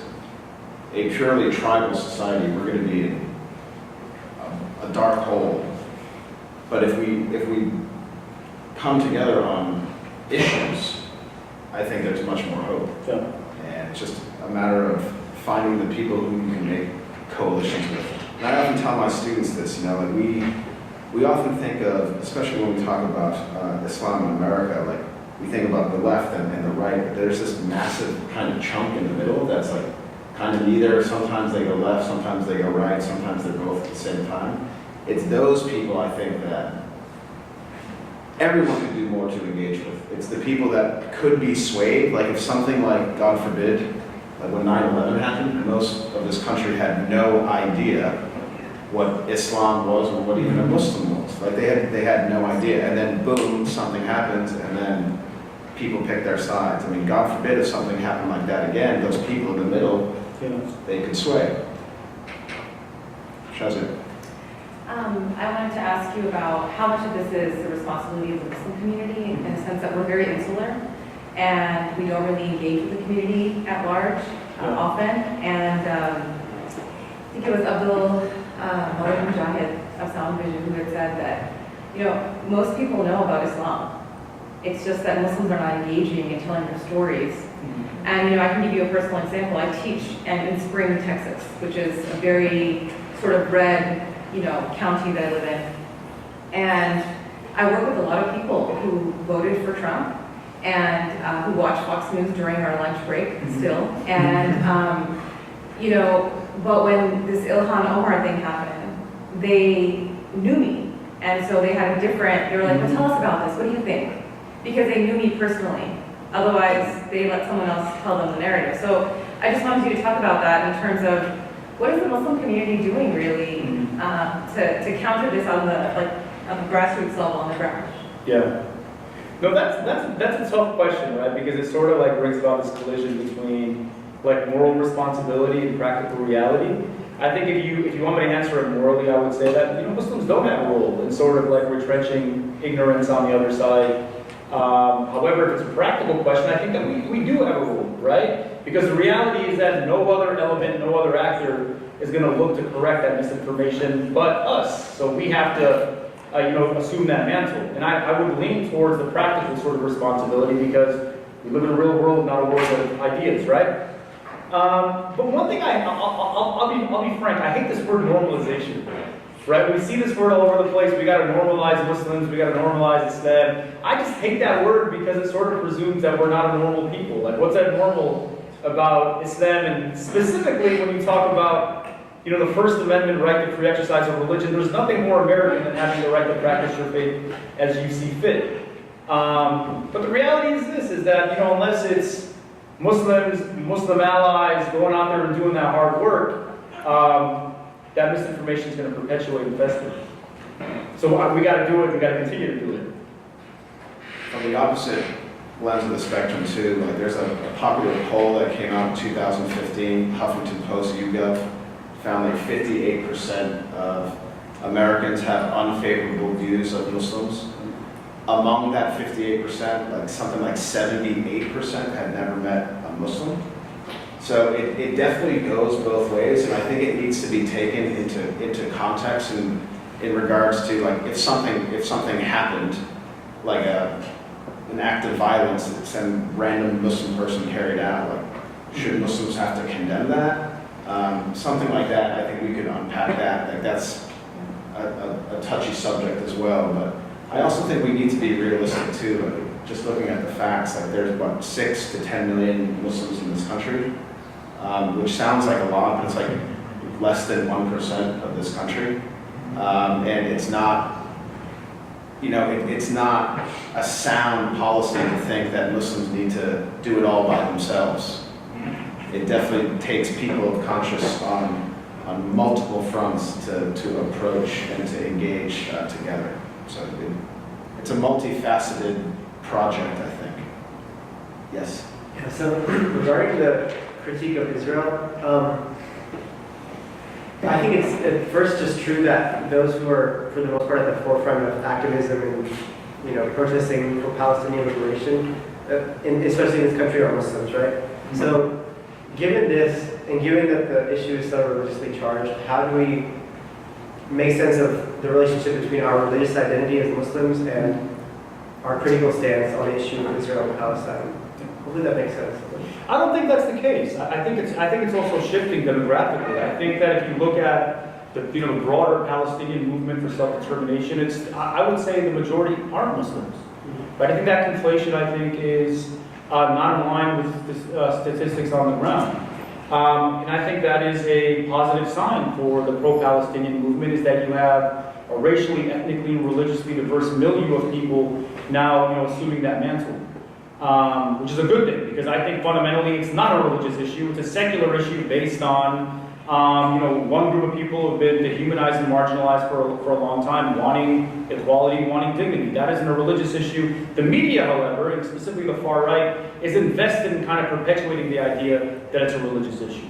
a purely tribal society, we're going to be in a dark hole. But if we come together on issues, I think there's much more hope. Yeah. And it's just a matter of finding the people who you can make coalitions with. And I often tell my students this, like we often think of, especially when we talk about Islam in America, like we think about the left and the right, but there's this massive kind of chunk in the middle that's like kind of neither. Sometimes they go left, sometimes they go right, sometimes they're both at the same time. It's those people, I think, that everyone could do more to engage with. It's the people that could be swayed, like if something like, God forbid, like when 9/11 happened, most of this country had no idea what Islam was or what even a Muslim was. Like they had no idea, and then boom, something happens, and then people pick their sides. I mean, God forbid if something happened like that again, those people in the middle, they could sway. Shazia. I wanted to ask you about how much of this is the responsibility of the Muslim community in the sense that we're very insular and we don't really engage with the community at large often. And I think it was Abdul Mujahid of Sound Vision who had said that, most people know about Islam. It's just that Muslims are not engaging and telling their stories. And, I can give you a personal example. I teach in Spring, Texas, which is a very sort of red, county that I live in. And I work with a lot of people who voted for Trump and who watch Fox News during our lunch break still. And, but when this Ilhan Omar thing happened, they knew me And so they had a different, they were like, well, tell us about this, what do you think? Because they knew me personally. Otherwise, they let someone else tell them the narrative. So I just wanted you to talk about that in terms of what is the Muslim community doing really to counter this on the grassroots level on the ground? Yeah. No, that's a tough question, right? Because it sort of like brings about this collision between like moral responsibility and practical reality. I think if you want me to answer it morally, I would say that Muslims don't have a role in sort of like retrenching ignorance on the other side. However, if it's a practical question, I think that we do have a role, right? Because the reality is that no other element, no other actor is going to look to correct that misinformation but us. So we have to, assume that mantle. And I would lean towards the practical sort of responsibility because we live in a real world, not a world of ideas, right? But one thing I'll be frank, I hate this word normalization. Right? We see this word all over the place. We got to normalize Muslims. We got to normalize Islam. I just hate that word because it sort of presumes that we're not a normal people. Like, what's that normal about Islam? And specifically, when you talk about, the First Amendment right to free exercise of religion, there's nothing more American than having the right to practice your faith as you see fit. But the reality is this: is that unless it's Muslims, Muslim allies going out there and doing that hard work. That misinformation is going to perpetuate and fester. So we got to do it. We got to continue to do it. From the opposite lens of the spectrum, too, like there's a popular poll that came out in 2015. Huffington Post YouGov found that 58% of Americans have unfavorable views of Muslims. Among that 58%, like something like 78% had never met a Muslim. So it definitely goes both ways, and I think it needs to be taken into context and in regards to like if something happened, like an act of violence that some random Muslim person carried out, like should Muslims have to condemn that? Something like that, I think we could unpack that. Like that's a touchy subject as well, but I also think we need to be realistic too. Like, just looking at the facts, like there's what 6 to 10 million Muslims in this country. Which sounds like a lot, but it's like less than 1% of this country. And it's not, it's not a sound policy to think that Muslims need to do it all by themselves. It definitely takes people of conscience on multiple fronts to approach and to engage together. So it's a multifaceted project, I think. Yes? Yeah, so regarding the critique of Israel, I think it's at first just true that those who are, for the most part, at the forefront of activism and protesting for Palestinian liberation, especially in this country, are Muslims, right? Mm-hmm. So, given this, and given that the issue is so religiously charged, how do we make sense of the relationship between our religious identity as Muslims and our critical stance on the issue of Israel and Palestine? Hopefully that makes sense. I don't think that's the case. I think it's also shifting demographically. I think that if you look at the broader Palestinian movement for self-determination, I would say the majority aren't Muslims. But I think that conflation is not in line with the statistics on the ground. And I think that is a positive sign for the pro-Palestinian movement, is that you have a racially, ethnically, and religiously diverse milieu of people now assuming that mantle. Which is a good thing, because I think fundamentally it's not a religious issue, it's a secular issue based on, one group of people who have been dehumanized and marginalized for a long time, wanting equality, wanting dignity. That isn't a religious issue. The media, however, and specifically the far right, is invested in kind of perpetuating the idea that it's a religious issue,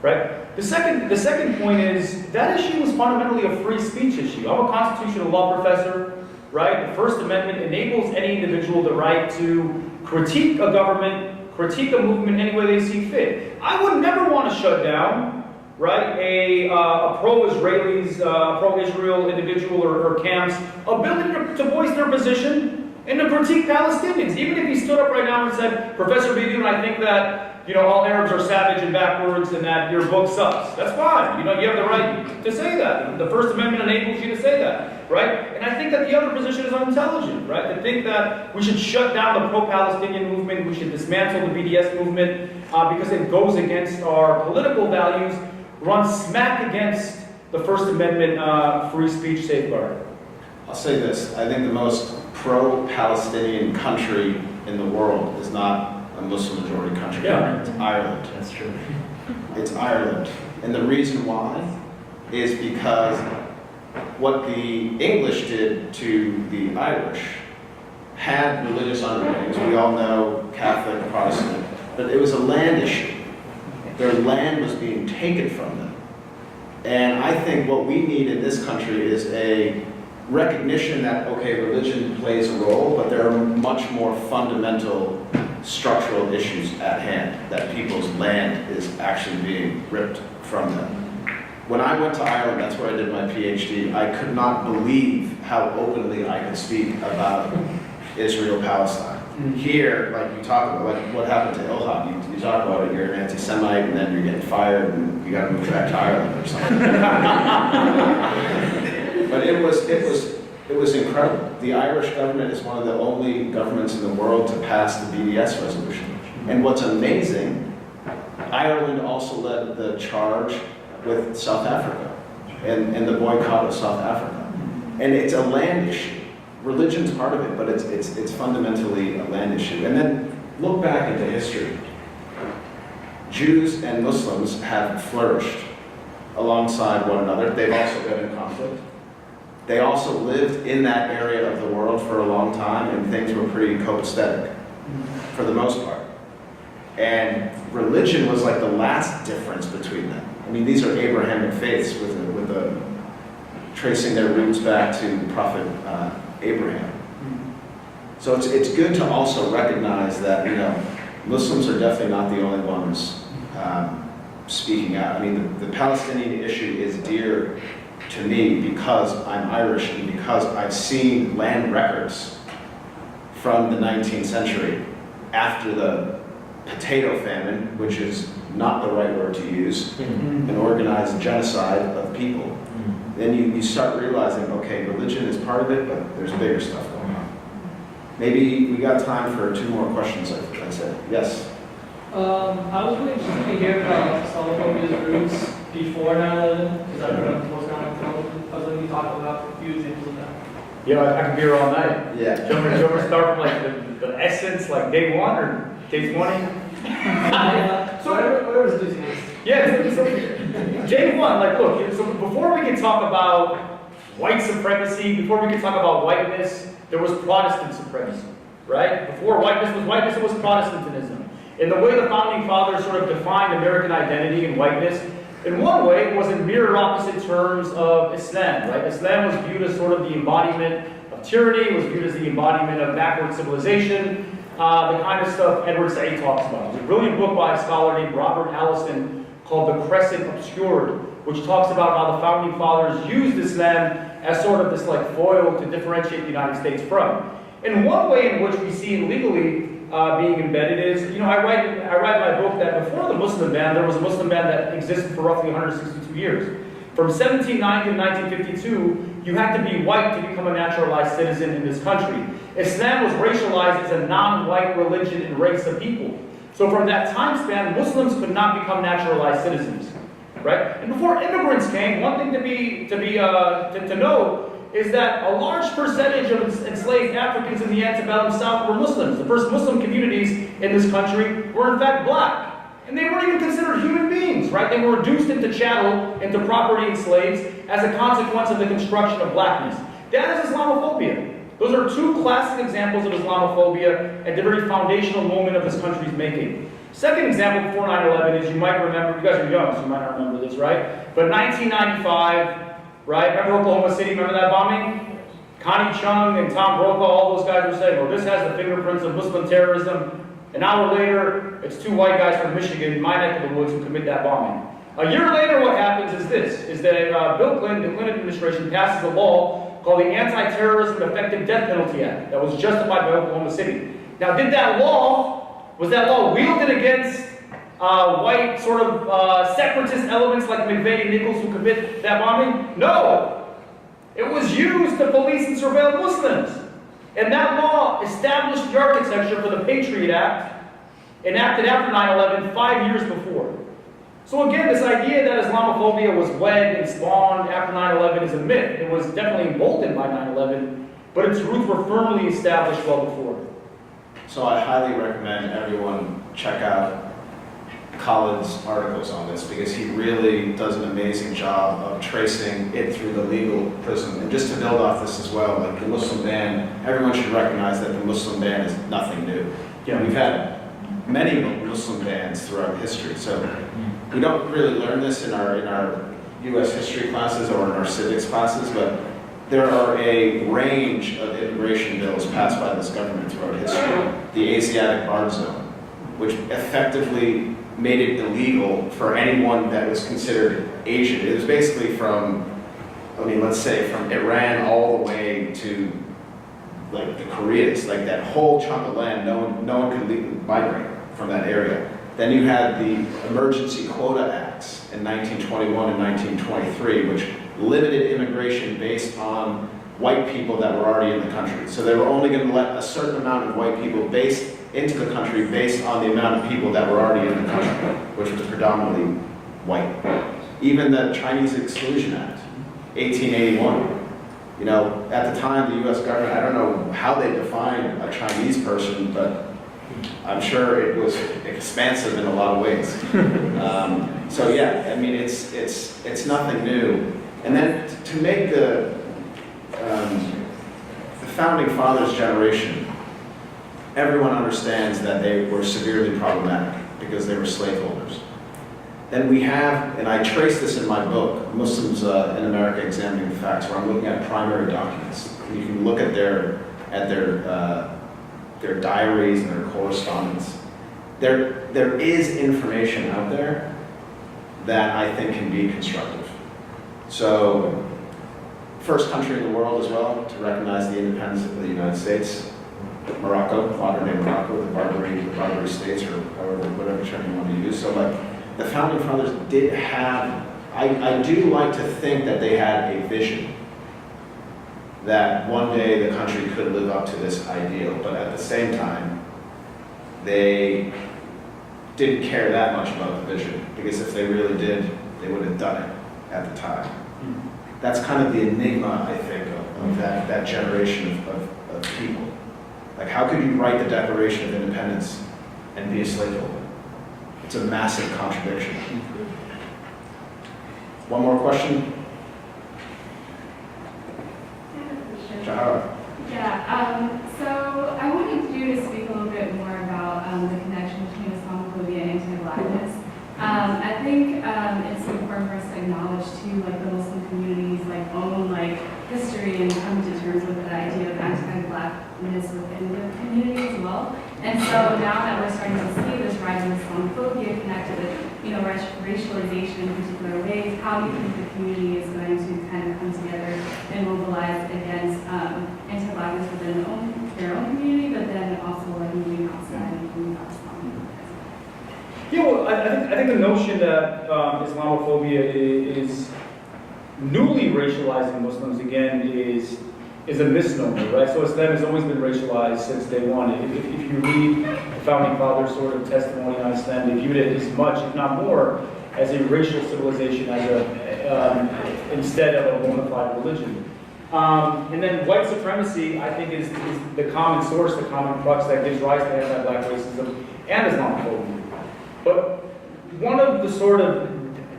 right? The second point is, that issue is fundamentally a free speech issue. I'm a constitutional law professor, right? The First Amendment enables any individual the right to critique a government, critique a movement any way they see fit. I would never want to shut down, right, a pro-Israel individual or camp's ability to voice their position and to critique Palestinians. Even if he stood up right now and said, Professor Beydoun, I think that all Arabs are savage and backwards and that your book sucks. That's fine. You have the right to say that. The First Amendment enables you to say that, right? And I think that the other position is unintelligent, right? To think that we should shut down the pro-Palestinian movement, we should dismantle the BDS movement because it goes against our political values, runs smack against the First Amendment free speech safeguard. I'll say this, I think the most pro-Palestinian country in the world is not a Muslim majority country. Yeah. It's Ireland. That's true. It's Ireland. And the reason why is because what the English did to the Irish had religious underpinnings. We all know Catholic, Protestant, but it was a land issue. Their land was being taken from them. And I think what we need in this country is a recognition that, okay, religion plays a role, but there are much more fundamental structural issues at hand, that people's land is actually being ripped from them. When I went to Ireland, that's where I did my PhD, I could not believe how openly I could speak about Israel-Palestine. Here, like you talk about, like what happened to Ilhan, you talk about it, you're an anti-Semite, and then you're getting fired, and you gotta move back to Ireland or something. But it was incredible. The Irish government is one of the only governments in the world to pass the BDS resolution. And what's amazing, Ireland also led the charge with South Africa and the boycott of South Africa. And it's a land issue. Religion's part of it, but it's fundamentally a land issue. And then look back into history. Jews and Muslims have flourished alongside one another. They've also been in conflict. They also lived in that area of the world for a long time, and things were pretty copacetic for the most part. And religion was like the last difference between them. I mean, these are Abrahamic faiths with tracing their roots back to the prophet Abraham. So it's good to also recognize that, you know, Muslims are definitely not the only ones speaking out. I mean, the Palestinian issue is dear to me because I'm Irish and because I've seen land records from the 19th century after the potato famine, which is not the right word to use, an organized genocide of people. Then you start realizing, okay, religion is part of it, but there's bigger stuff going on. Maybe we got time for 2 more questions, I said. Yes? I was really interested to hear about Islamophobia's roots before 9/11, because I don't know what's going on with television. I was looking to talk about a few examples of that. Yeah, I could be here all night. Yeah. Do you want me to start from like the essence, like day 1 or day 20? So whatever's juicy is. Yeah, so day 1, like look, so before we can talk about white supremacy, before we can talk about whiteness, there was Protestant supremacy, right? Before whiteness, it was Protestantism. And the way the founding fathers sort of defined American identity and whiteness, in one way, it was in mirror opposite terms of Islam, right? Islam was viewed as sort of the embodiment of tyranny, was viewed as the embodiment of backward civilization, the kind of stuff Edward Said talks about. There's a brilliant book by a scholar named Robert Allison called The Crescent Obscured, which talks about how the founding fathers used Islam as sort of this like foil to differentiate the United States from. And one way in which we see it legally being embedded is, you know, I write in my book that before the Muslim ban, there was a Muslim ban that existed for roughly 162 years. From 1790 to 1952, you had to be white to become a naturalized citizen in this country. Islam was racialized as a non-white religion and race of people. So from that time span, Muslims could not become naturalized citizens, right? And before immigrants came, one thing to know is that a large percentage of enslaved Africans in the antebellum South were Muslims. The first Muslim communities in this country were in fact black. And they weren't even considered human beings, right? They were reduced into chattel, into property and slaves, as a consequence of the construction of blackness. That is Islamophobia. Those are 2 classic examples of Islamophobia at the very foundational moment of this country's making. Second example before 9/11 is, you might remember, you guys are young, so you might not remember this, right? But 1995, right? Remember Oklahoma City, remember that bombing? Connie Chung and Tom Brokaw, all those guys were saying, well, this has the fingerprints of Muslim terrorism. An hour later, it's 2 white guys from Michigan, my neck of the woods, who commit that bombing. A year later, what happens is this, is that Bill Clinton, the Clinton administration, passes a law called the Anti-Terrorism and Effective Death Penalty Act that was justified by Oklahoma City. Now, was that law wielded against white sort of separatist elements like McVeigh and Nichols who commit that bombing? No! It was used to police and surveil Muslims. And that law established the architecture for the Patriot Act, enacted after 9/11, 5 years before. So again, this idea that Islamophobia was wed and spawned after 9/11 is a myth. It was definitely emboldened by 9/11, but its roots were firmly established well before. So I highly recommend everyone check out Khaled's articles on this, because he really does an amazing job of tracing it through the legal prism. And just to build off this as well, like the Muslim ban, everyone should recognize that the Muslim ban is nothing new. Yeah. We've had many Muslim bans throughout history, so we don't really learn this in our U.S. history classes or in our civics classes, but there are a range of immigration bills passed by this government throughout history. The Asiatic Barred Zone, which effectively made it illegal for anyone that was considered Asian. It was basically from, I mean, let's say from Iran all the way to like the Koreas, like that whole chunk of land, no one could legally migrate from that area. Then you had the Emergency Quota Acts in 1921 and 1923, which limited immigration based on white people that were already in the country. So they were only going to let a certain amount of white people into the country based on the amount of people that were already in the country, which was predominantly white. Even the Chinese Exclusion Act, 1881. You know, at the time, the U.S. government, I don't know how they defined a Chinese person, but I'm sure it was expansive in a lot of ways. So yeah, I mean, it's nothing new. And then to make the founding fathers generation, everyone understands that they were severely problematic because they were slaveholders. Then we have, and I trace this in my book, Muslims in America Examining the Facts, where I'm looking at primary documents. You can look at their diaries and their correspondence. There is information out there that I think can be constructive. So, first country in the world as well to recognize the independence of the United States, Morocco, modern day Morocco, the Barbary states, or however, whatever term you want to use. So like, the founding fathers did have, I do like to think that they had a vision that one day the country could live up to this ideal, but at the same time, they didn't care that much about the vision, because if they really did, they would have done it at the time. That's kind of the enigma, I think, of that generation of people. Like, how could you write the Declaration of Independence and be a slaveholder? It's a massive contradiction. One more question? Jahara. Yeah, so I wanted you to speak a little bit more about the connection between Islamophobia and anti-Blackness. I think it's important for us to acknowledge too, like the Muslim community's own history and come to terms with the idea of anti-Blackness within the community as well. And so now that we're starting to see this rise in Islamophobia connected with, racialization in particular ways, how do you think the community is going to kind of come together and mobilize against anti-Blackness within their own community, but then also moving outside and moving out Islam? Yeah, well, I think the notion that Islamophobia is newly racializing Muslims again is a misnomer, right? So Islam has always been racialized since day one. If you read the founding fathers' sort of testimony on Islam, they viewed it as much, if not more, as a racial civilization, as instead of a bona fide religion. And then white supremacy, I think, is the common source, the common crux that gives rise to anti-Black racism and Islamophobia. But one of the sort of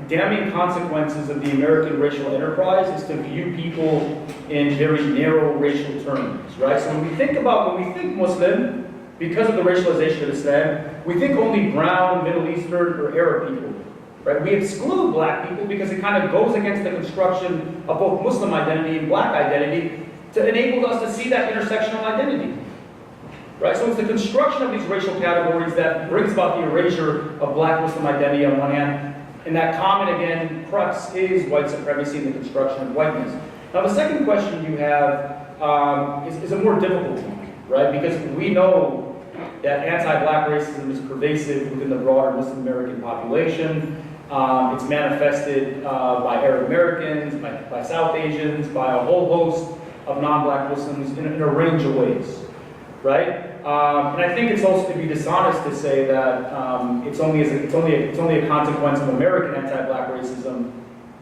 damning consequences of the American racial enterprise is to view people in very narrow racial terms, right? So when we think Muslim, because of the racialization of Islam, we think only brown, Middle Eastern, or Arab people, right? We exclude Black people because it kind of goes against the construction of both Muslim identity and Black identity to enable us to see that intersectional identity. Right, so it's the construction of these racial categories that brings about the erasure of Black Muslim identity on one hand, and that common, again, crux is white supremacy and the construction of whiteness. Now, the second question you have is a more difficult one, right? Because we know that anti-Black racism is pervasive within the broader Muslim American population. It's manifested by Arab Americans, by South Asians, by a whole host of non-Black Muslims in a range of ways, right? And I think it's also to be dishonest to say that it's only a consequence of American anti-black racism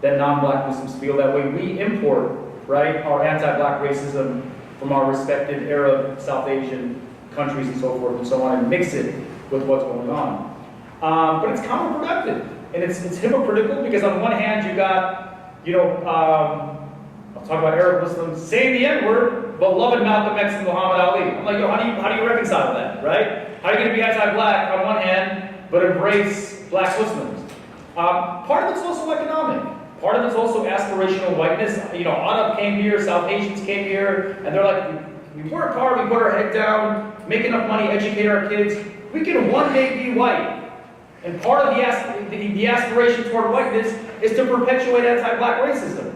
that non-black Muslims feel that way. We import, right, our anti-black racism from our respective Arab, South Asian countries and so forth and so on, and mix it with what's going on. But it's counterproductive, and it's hypocritical because on one hand you got, I'll talk about Arab Muslims saying the N-word, but loving Malcolm X and Muhammad Ali. I'm like, how do you reconcile that, right? How are you going to be anti-black on one hand, but embrace black Muslims? Part of it's also economic. Part of it's also aspirational whiteness. Arab came here, South Asians came here, and they're like, we work hard, we put our head down, make enough money, educate our kids. We can one day be white. And part of the aspiration toward whiteness is to perpetuate anti-black racism.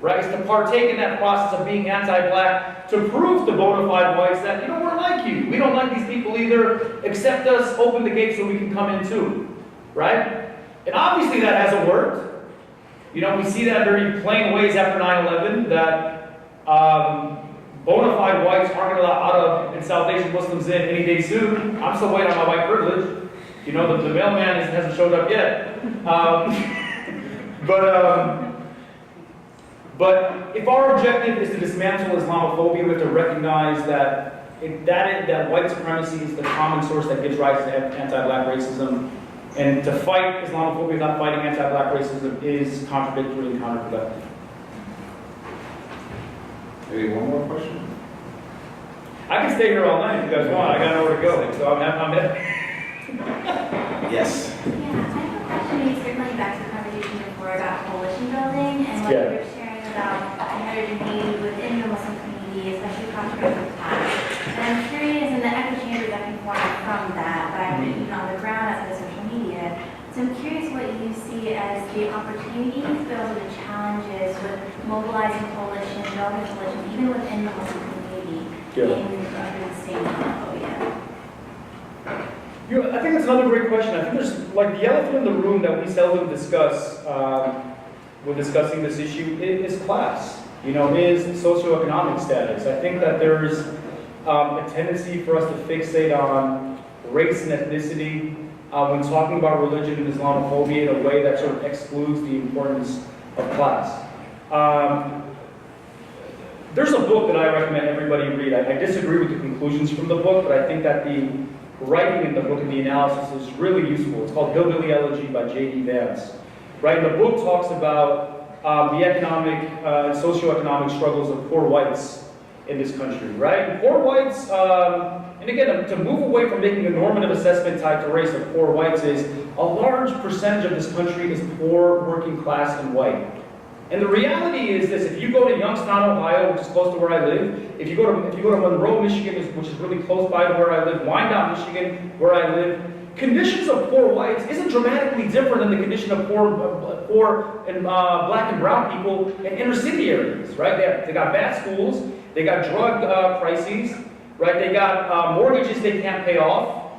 Right? Is to partake in that process of being anti-black, to prove to bona fide whites that, we're like you. We don't like these people either. Accept us, open the gate so we can come in too. Right? And obviously that hasn't worked. We see that in very plain ways after 9/11, that bona fide whites aren't going to allow Arab and South Asian Muslims in any day soon. I'm still waiting on my white privilege. The mailman hasn't showed up yet. But if our objective is to dismantle Islamophobia, we have to recognize that white supremacy is the common source that gives rise to anti-black racism. And to fight Islamophobia without fighting anti-black racism is contradictory and counterproductive. Maybe one more question? I can stay here all night if you guys want. I got nowhere to go. So I'm Yes. Yeah, I have a question maybe circling back to the conversation before about coalition building and what you were sharing about the heterogeneity within the Muslim community, especially constructs of class. And I'm curious in the echo chambers that can form from that, but I'm even on the ground as the social media. So I'm curious what you see as the opportunities, but also the challenges with mobilizing coalitions, building coalitions, even within the Muslim community in the state of Islamophobia. I think that's another great question. I think there's, the elephant in the room that we seldom discuss when discussing this issue is class, is socioeconomic status. I think that there's a tendency for us to fixate on race and ethnicity when talking about religion and Islamophobia in a way that sort of excludes the importance of class. There's a book that I recommend everybody read. I disagree with the conclusions from the book, but I think that the writing in the book and the analysis is really useful. It's called Hillbilly Elegy by J.D. Vance. Right? And the book talks about the economic and socioeconomic struggles of poor whites in this country. Right? And poor whites, and again, to move away from making a normative assessment tied to race of poor whites is a large percentage of this country is poor, working class, and white. And the reality is this: if you go to Youngstown, Ohio, which is close to where I live, if you go to Monroe, Michigan, which is really close by to where I live, Wyandotte, Michigan, where I live, conditions of poor whites isn't dramatically different than the condition of poor and black and brown people in inner city areas, right? They got bad schools, they got drug crises, right? They got mortgages they can't pay off.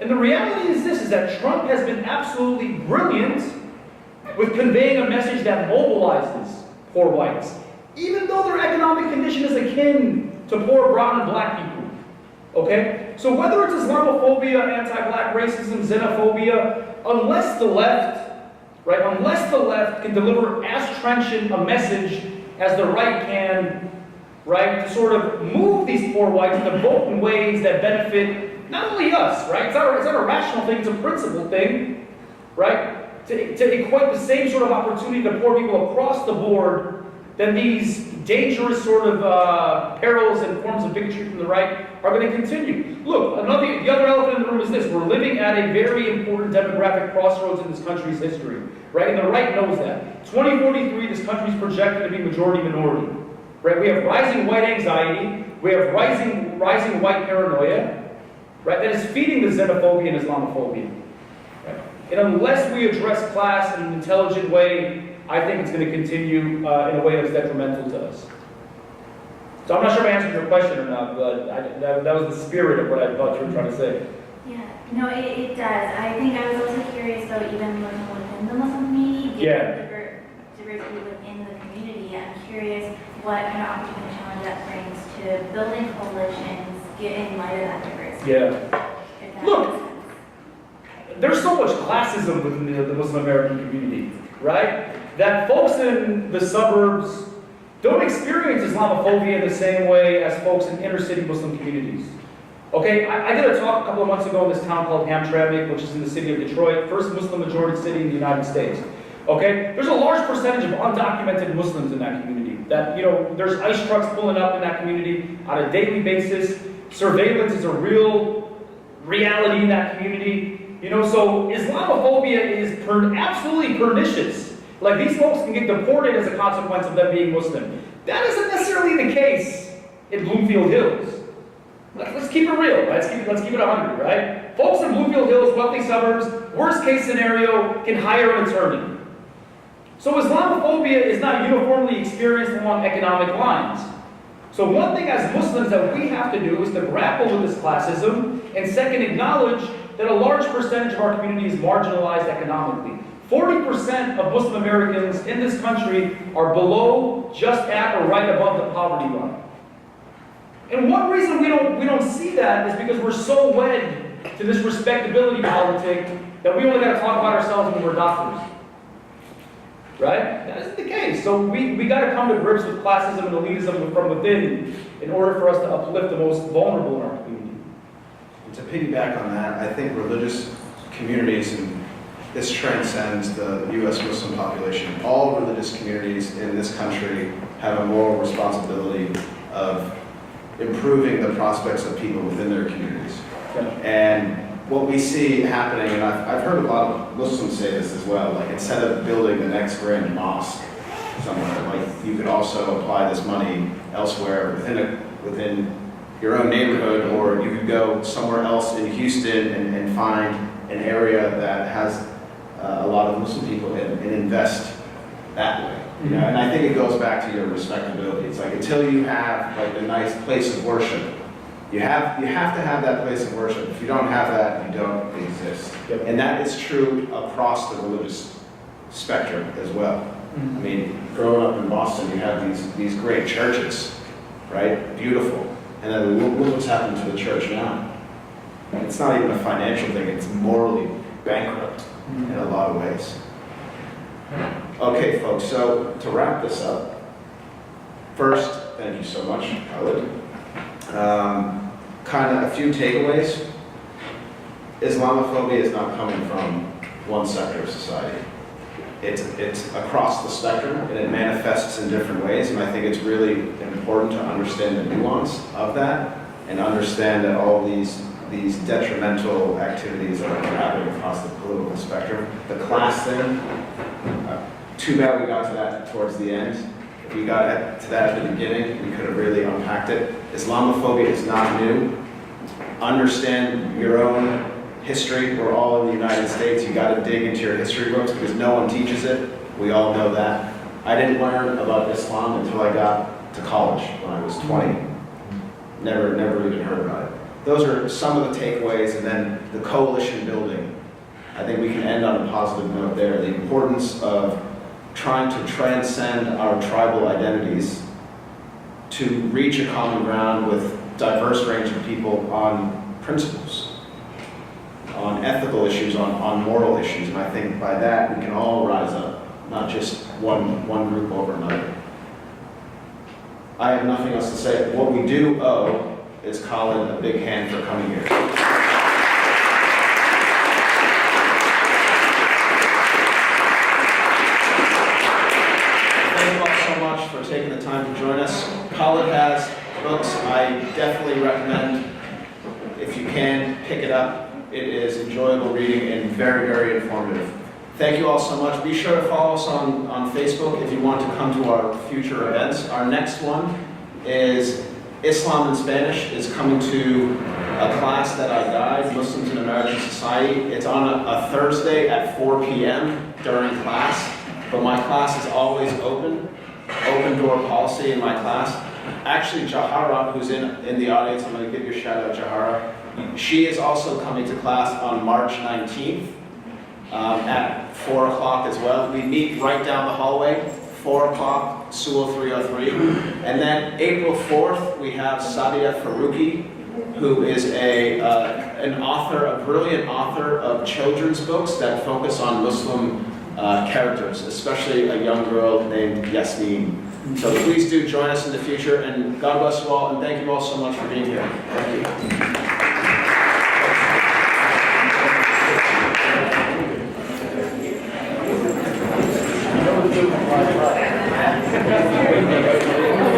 And the reality is this: is that Trump has been absolutely brilliant with conveying a message that mobilizes poor whites, even though their economic condition is akin to poor brown and black people. Okay? So whether it's Islamophobia, anti-black racism, xenophobia, unless the left can deliver as trenchant a message as the right can, right, to sort of move these poor whites to vote in ways that benefit not only us, right? It's not a rational thing, it's a principled thing, right? To equate the same sort of opportunity to poor people across the board, then these dangerous sort of perils and forms of bigotry from the right are going to continue. Look, the other elephant in the room is this: we're living at a very important demographic crossroads in this country's history, right? And the right knows that. 2043, this country is projected to be majority-minority, right? We have rising white anxiety, we have rising white paranoia, right? That is feeding the xenophobia and Islamophobia. And unless we address class in an intelligent way, I think it's going to continue in a way that's detrimental to us. So I'm not sure if I answered your question or not, but that was the spirit of what I thought you were trying to say. Yeah, no, it does. I think I was also curious, though, even looking within the Muslim community, given diversity within the community, I'm curious what kind of opportunity and challenge that brings to building coalitions, in light of that diversity. Yeah. If that Look. makes sense. There's so much classism within the Muslim American community, right? That folks in the suburbs don't experience Islamophobia in the same way as folks in inner city Muslim communities. Okay, I did a talk a couple of months ago in this town called Hamtramck, which is in the city of Detroit, first Muslim majority city in the United States. Okay, there's a large percentage of undocumented Muslims in that community. That, you know, there's ICE trucks pulling up in that community on a daily basis. Surveillance is a real reality in that community. You know, so Islamophobia is absolutely pernicious. Like, these folks can get deported as a consequence of them being Muslim. That isn't necessarily the case in Bloomfield Hills. Let's keep it real, right? Let's keep it 100, right? Folks in Bloomfield Hills, wealthy suburbs, worst case scenario, can hire an attorney. So Islamophobia is not uniformly experienced along economic lines. So one thing as Muslims that we have to do is to grapple with this classism, and second, acknowledge that a large percentage of our community is marginalized economically. 40% of Muslim Americans in this country are below, just at, or right above the poverty line. And one reason we don't see that is because we're so wed to this respectability politic that we only got to talk about ourselves when we're doctors. Right? That isn't the case. So we got to come to grips with classism and elitism from within in order for us to uplift the most vulnerable in our community. And to piggyback on that, I think religious communities, and this transcends the U.S. Muslim population, all religious communities in this country have a moral responsibility of improving the prospects of people within their communities. Yeah. And what we see happening, and I've heard a lot of Muslims say this as well, like instead of building the next grand mosque somewhere, like you could also apply this money elsewhere within your own neighborhood, or you could go somewhere else in Houston and find an area that has a lot of Muslim people and invest that way. You know, and I think it goes back to your respectability. It's like until you have like a nice place of worship, you have to have that place of worship. If you don't have that, you don't exist. Yep. And that is true across the religious spectrum as well. I mean, growing up in Boston, you have these great churches, right? Beautiful. And then look what's happened to the church now. It's not even a financial thing, it's morally bankrupt in a lot of ways. Okay, folks, so to wrap this up, first, thank you so much, Khaled. Kind of a few takeaways. Islamophobia is not coming from one sector of society. It's across the spectrum, and it manifests in different ways, and I think it's really important to understand the nuance of that, and understand that all these detrimental activities are happening across the political spectrum. The class thing, too bad we got to that towards the end. If we got to that at the beginning, we could have really unpacked it. Islamophobia is not new. Understand your own history. We're all in the United States. You got to dig into your history books because no one teaches it. We all know that. I didn't learn about Islam until I got to college when I was 20. Never even heard about it. Those are some of the takeaways, and then the coalition building. I think we can end on a positive note there. The importance of trying to transcend our tribal identities to reach a common ground with diverse range of people on principles, on ethical issues, on moral issues. And I think by that we can all rise up, not just one group over another. I have nothing else to say. What we do owe is Khaled a big hand for coming here. Thank you all so much for taking the time to join us. Khaled has books I definitely recommend. If you can, pick it up. It is enjoyable reading and very, very informative. Thank you all so much. Be sure to follow us on Facebook if you want to come to our future events. Our next one is Islam in Spanish is coming to a class that I guide, Muslims in American Society. It's on a Thursday at 4 p.m. during class, but my class is always open door policy in my class. Actually, Jahara, who's in the audience, I'm going to give you a shout out, Jahara. She is also coming to class on March 19th at 4 o'clock as well. We meet right down the hallway, 4 o'clock, Sewell 303. And then April 4th, we have Sadia Farouki, who is an author, a brilliant author of children's books that focus on Muslim characters, especially a young girl named Yasmin. So please do join us in the future, and God bless you all, and thank you all so much for being here. Thank you.